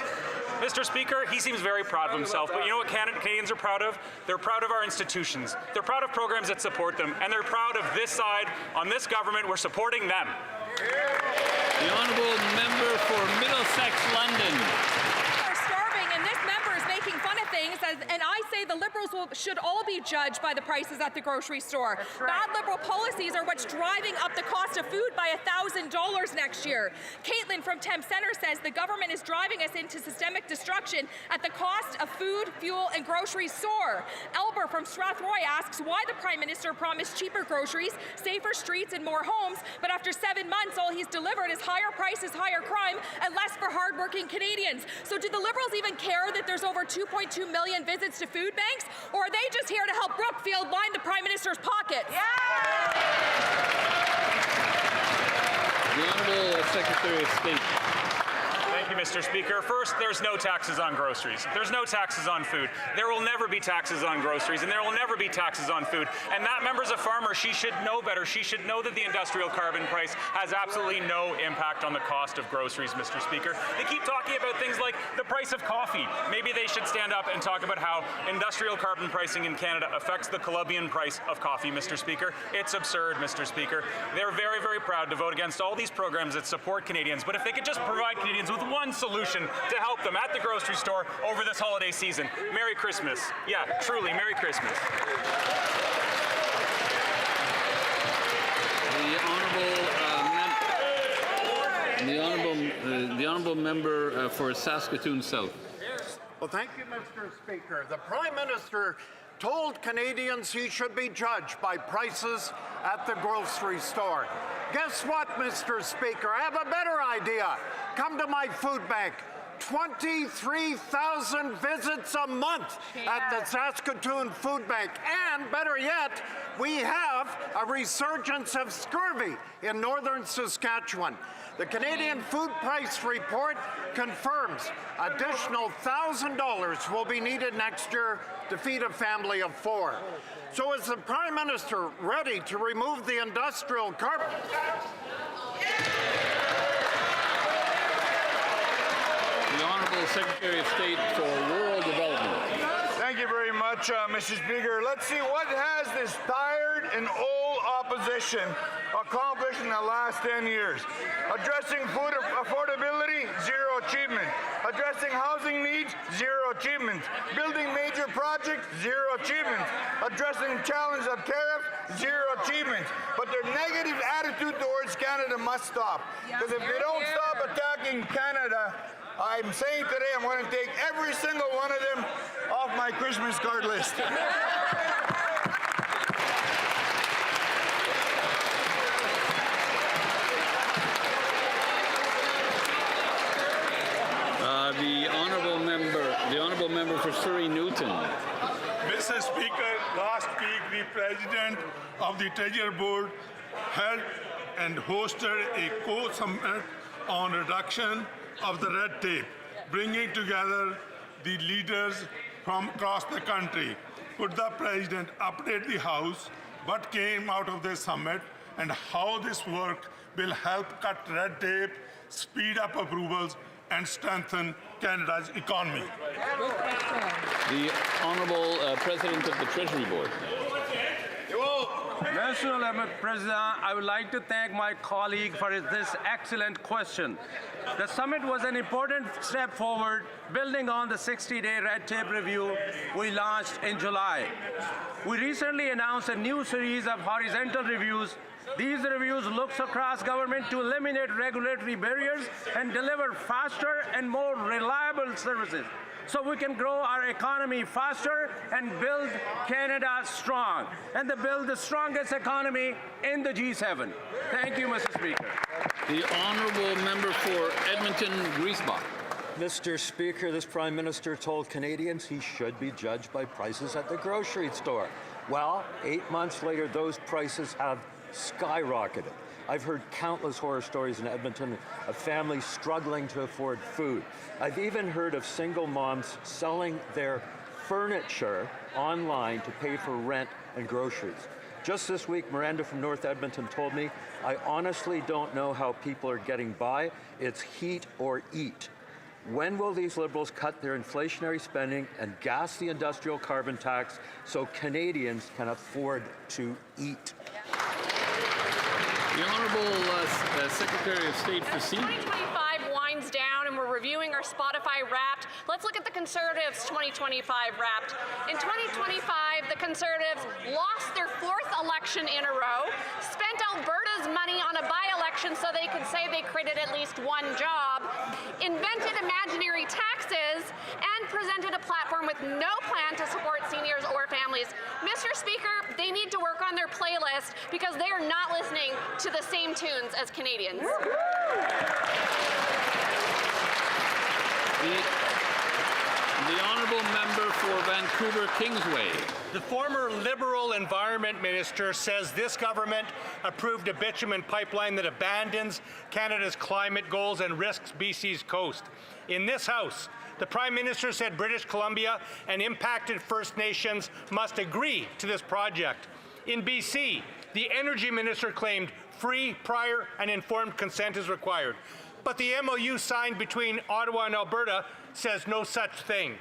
Mr. Speaker, he seems very proud of himself, but you know what Canadians are proud of? They're proud of our institutions. They're proud of programs that support them, and they're proud of this side, on this government. We're supporting them. The Honourable Member for Middlesex London. Are starving, and this member is making fun of things, and I say the Liberals should all be judged by the prices at the grocery store. Bad Liberal policies are what's driving up the cost of food by $1,000 next year. Caitlin from Thames Centre says the government is driving us into systemic destruction at the cost of food, fuel, and groceries soar. Elber from Strathroy asks why the Prime Minister promised cheaper groceries, safer streets, and more homes, but after 7 months, all he's delivered is higher prices, higher crime, and less for hardworking Canadians. So do the Liberals even care that there's over 2.2 million visits to food banks, or are they just here to help Brookfield line the Prime Minister's pockets? The Honourable Secretary of State. Thank you, Mr. Speaker. First, there's no taxes on groceries. There's no taxes on food. There will never be taxes on groceries, and there will never be taxes on food. And that member's a farmer. She should know better. She should know that the industrial carbon price has absolutely no impact on the cost of groceries, Mr. Speaker. They keep talking about things like the price of coffee. Maybe they should stand up and talk about how industrial carbon pricing in Canada affects the Colombian price of coffee, Mr. Speaker. It's absurd, Mr. Speaker. They're very, very proud to vote against all these programs that support Canadians, but if they could just provide Canadians with one solution to help them at the grocery store over this holiday season. Merry Christmas. Yeah, truly, Merry Christmas. The Honourable Member for Saskatoon South. Well, thank you, Mr. Speaker. The Prime Minister told Canadians he should be judged by prices at the grocery store. Guess what, Mr. Speaker? I have a better idea. Come to my food bank. 23,000 visits a month at the Saskatoon Food Bank. And better yet, we have a resurgence of scurvy in northern Saskatchewan. The Canadian Food Price Report confirms additional $1,000 will be needed next year to feed a family of 4. So is the Prime Minister ready to remove the industrial carbon? The Honourable Secretary of State for Rural Development. Thank you very much, Mr. Speaker. Let's see what has this tired and old opposition accomplished in the last 10 years. Addressing food affordability, zero achievement. Addressing housing needs, zero achievement. Building major projects, zero achievement. Addressing the challenge of tariff, zero achievement. But their negative attitude towards Canada must stop. Because if they don't stop attacking Canada, I'm saying today I'm going to take every single one of them off my Christmas card list. The honourable member for Surrey Newton. Mr. Speaker, last week the President of the Treasury Board held and hosted a co-summit on reduction of the red tape, bringing together the leaders from across the country. Could the President update the House what came out of this summit and how this work will help cut red tape, speed up approvals, and strengthen Canada's economy? The Honourable President of the Treasury Board. Monsieur le President, I would like to thank my colleague for this excellent question. The summit was an important step forward, building on the 60-day red tape review we launched in July. We recently announced a new series of horizontal reviews. These reviews look across government to eliminate regulatory barriers and deliver faster and more reliable services, so we can grow our economy faster and build Canada strong, and to build the strongest economy in the G7. Thank you, Mr. Speaker. The honourable member for Edmonton Griesbach. Mr. Speaker, this Prime Minister told Canadians he should be judged by prices at the grocery store. Well, 8 months later, those prices have skyrocketed. I've heard countless horror stories in Edmonton of families struggling to afford food. I've even heard of single moms selling their furniture online to pay for rent and groceries. Just this week, Miranda from North Edmonton told me, I honestly don't know how people are getting by. It's heat or eat. When will these Liberals cut their inflationary spending and gas the industrial carbon tax so Canadians can afford to eat? The Honourable Secretary of State for C. 2025 winds down and we're reviewing our Spotify Wrapped. Let's look at the Conservatives' 2025 Wrapped. In 2025, the Conservatives lost their 4th election in a row, spent Alberta's money on a by-election so they could say they created at least one job, invented imaginary taxes, and presented a platform with no plan to support seniors or families. Mr. Speaker, they need to work on their playlist because they are not listening to the same tunes as Canadians. The honourable member for Vancouver Kingsway. The former Liberal Environment Minister says this government approved a bitumen pipeline that abandons Canada's climate goals and risks BC's coast. In this House, the Prime Minister said British Columbia and impacted First Nations must agree to this project. In BC, the Energy Minister claimed free, prior, and informed consent is required. But the MOU signed between Ottawa and Alberta says no such thing.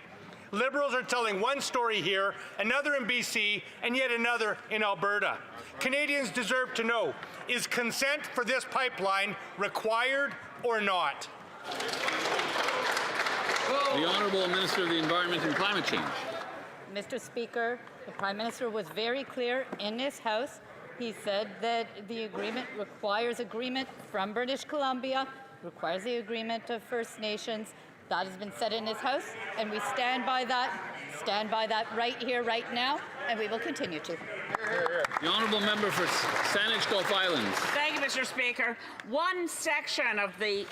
Liberals are telling one story here, another in BC, and yet another in Alberta. Canadians deserve to know, is consent for this pipeline required or not? The Honourable Minister of the Environment and Climate Change. Mr. Speaker, the Prime Minister was very clear in this House. He said that the agreement requires agreement from British Columbia, requires the agreement of First Nations. That has been said in this House, and we stand by that right here, right now, and we will continue to. The Honourable Member for Saanich Gulf Islands. Thank you, Mr. Speaker. One section of the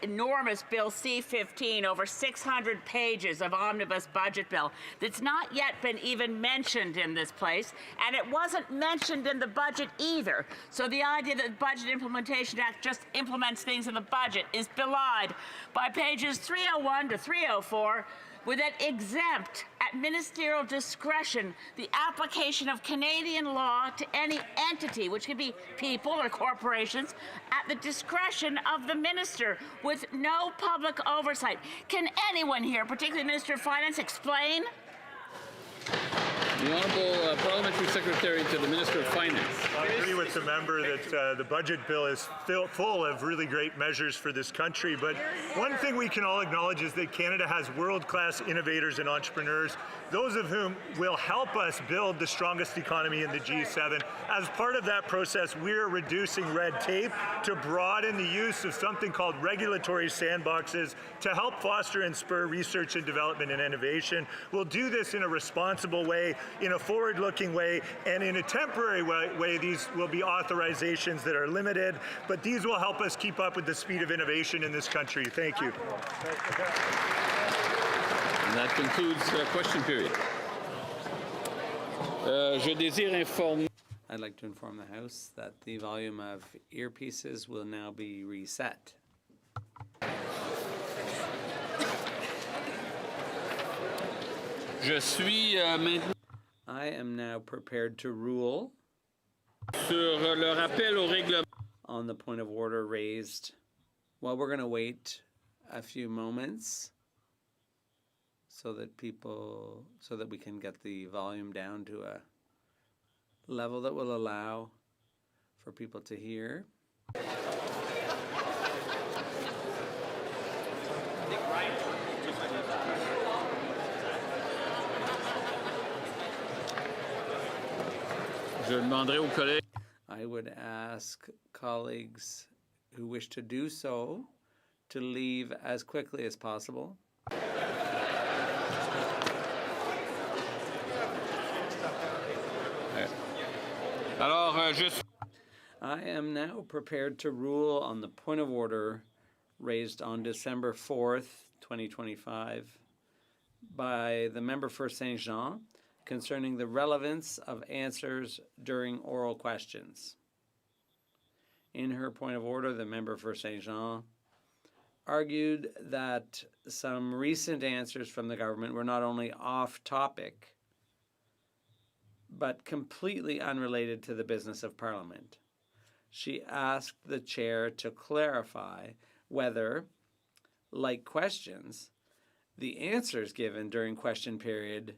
enormous Bill C-15, over 600 pages of omnibus budget bill, that's not yet been even mentioned in this place, and it wasn't mentioned in the budget either. So the idea that the Budget Implementation Act just implements things in the budget is belied by pages 301 to 304, with it exempt at ministerial discretion the application of Canadian law to any entity, which could be people or corporations, at the discretion of the minister with no public oversight. Can anyone here, particularly Minister of Finance, explain? The Honourable Parliamentary Secretary to the Minister of Finance. I agree with the member that the budget bill is full of really great measures for this country, but one thing we can all acknowledge is that Canada has world-class innovators and entrepreneurs, those of whom will help us build the strongest economy in the G7. As part of that process, we're reducing red tape to broaden the use of something called regulatory sandboxes to help foster and spur research and development and innovation. We'll do this in a responsible way, in a forward-looking way, and in a temporary way. These will be authorizations that are limited, but these will help us keep up with the speed of innovation in this country. Thank you. And that concludes the question period. I'd like to inform the House that the volume of earpieces will now be reset. I am now prepared to rule sur le rappel au règlement on the point of order raised. Well, we're going to wait a few moments so that we can get the volume down to a level that will allow for people to hear. I would ask colleagues who wish to do so to leave as quickly as possible. I am now prepared to rule on the point of order raised on December 4th, 2025 by the member for Saint Jean concerning the relevance of answers during oral questions. In her point of order, the member for Saint Jean argued that some recent answers from the government were not only off topic, but completely unrelated to the business of Parliament. She asked the chair to clarify whether, like questions, the answers given during question period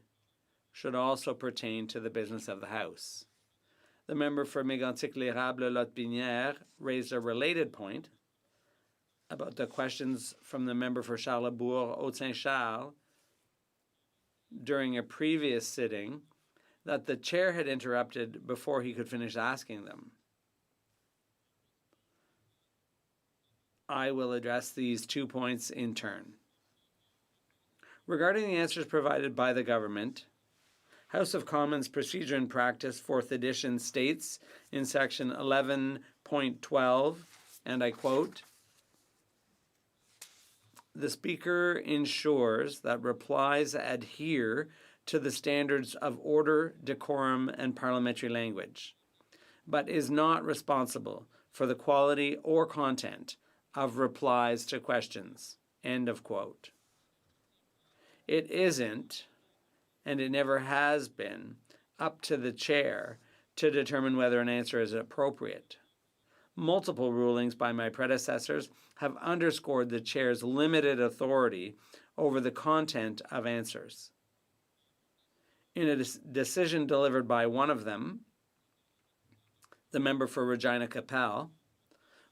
should also pertain to the business of the House. The member for Mégantic-L'Érable-Lotbinière raised a related point about the questions from the member for Charlesbourg-Haute-Saint-Charles during a previous sitting that the chair had interrupted before he could finish asking them. I will address these 2 points in turn. Regarding the answers provided by the government, House of Commons Procedure and Practice, 4th edition, states in section 11.12, and I quote, "The Speaker ensures that replies adhere to the standards of order, decorum, and parliamentary language, but is not responsible for the quality or content of replies to questions." End of quote. It isn't, and it never has been, up to the chair to determine whether an answer is appropriate. Multiple rulings by my predecessors have underscored the chair's limited authority over the content of answers. In a decision delivered by one of them, the member for Regina Capel,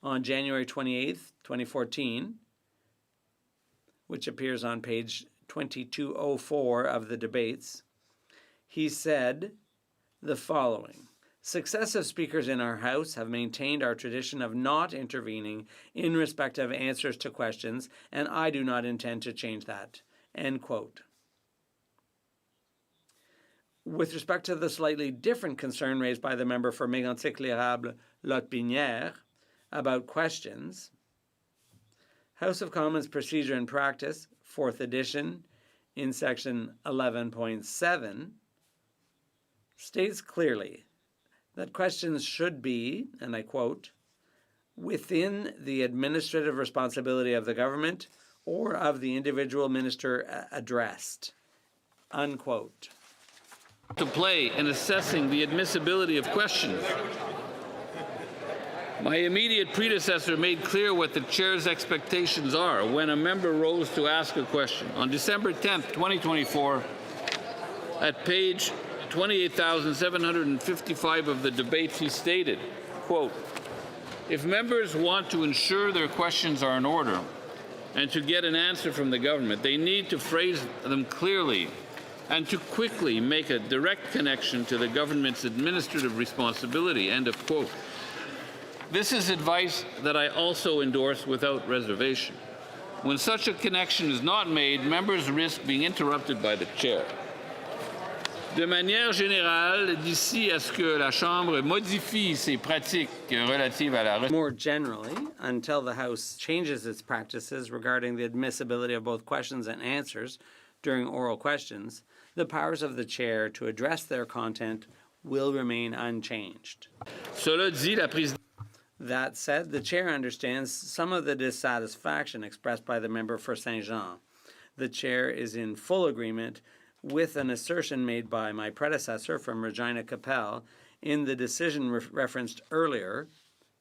on January 28th, 2014, which appears on page 2204 of the debates, he said the following: "Successive speakers in our House have maintained our tradition of not intervening in respect of answers to questions, and I do not intend to change that." End quote. With respect to the slightly different concern raised by the member for Mégantic-L'Érable-Lotbinière about questions, House of Commons Procedure and Practice, 4th edition, in section 11.7, states clearly that questions should be, and I quote, "within the administrative responsibility of the government or of the individual minister addressed." Unquote. To play in assessing the admissibility of questions. My immediate predecessor made clear what the chair's expectations are when a member rose to ask a question. On December 10th, 2024, at page 28,755 of the debates, he stated, quote, "If members want to ensure their questions are in order and to get an answer from the government, they need to phrase them clearly and to quickly make a direct connection to the government's administrative responsibility." End of quote. This is advice that I also endorse without reservation. When such a connection is not made, members risk being interrupted by the chair. De manière générale, d'ici à ce que la Chambre modifie ses pratiques relatives à la... More generally, until the House changes its practices regarding the admissibility of both questions and answers during oral questions, the powers of the chair to address their content will remain unchanged. Cela dit, la prise... That said, the chair understands some of the dissatisfaction expressed by the member for Saint-Jean. The chair is in full agreement with an assertion made by my predecessor from Regina Capel in the decision referenced earlier,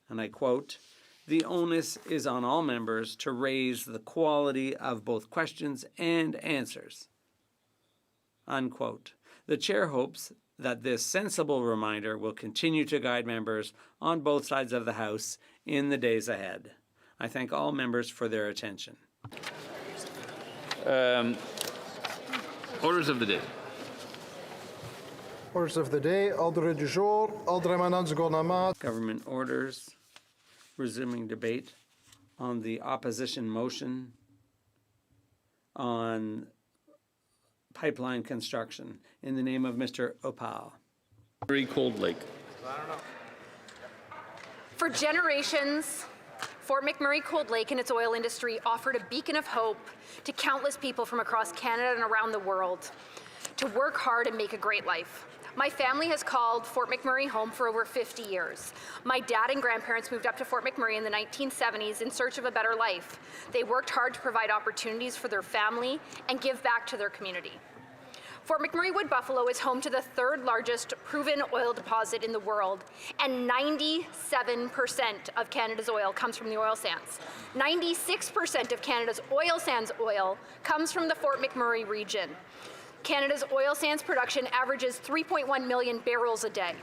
and I quote, "The onus is on all members to raise the quality of both questions and answers." Unquote. The chair hopes that this sensible reminder will continue to guide members on both sides of the House in the days ahead. I thank all members for their attention. Orders of the day. Orders of the day. Ordre du jour. Ordre émanant du gouvernement. Government orders. Resuming debate on the opposition motion on pipeline construction. In the name of Mr. Opal. Cold Lake. For generations, Fort McMurray Cold Lake and its oil industry offered a beacon of hope to countless people from across Canada and around the world to work hard and make a great life. My family has called Fort McMurray home for over 50 years. My dad and grandparents moved up to Fort McMurray in the 1970s in search of a better life. They worked hard to provide opportunities for their family and give back to their community. Fort McMurray Wood Buffalo is home to the third largest proven oil deposit in the world, and 97% of Canada's oil comes from the oil sands. 96% of Canada's oil sands oil comes from the Fort McMurray region. Canada's oil sands production averages 3.1 million barrels a day.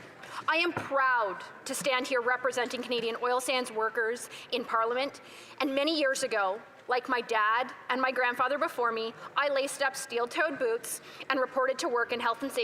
I am proud to stand here representing Canadian oil sands workers in Parliament, and many years ago, like my dad and my grandfather before me, I laced up steel-toed boots and reported to work in health and safety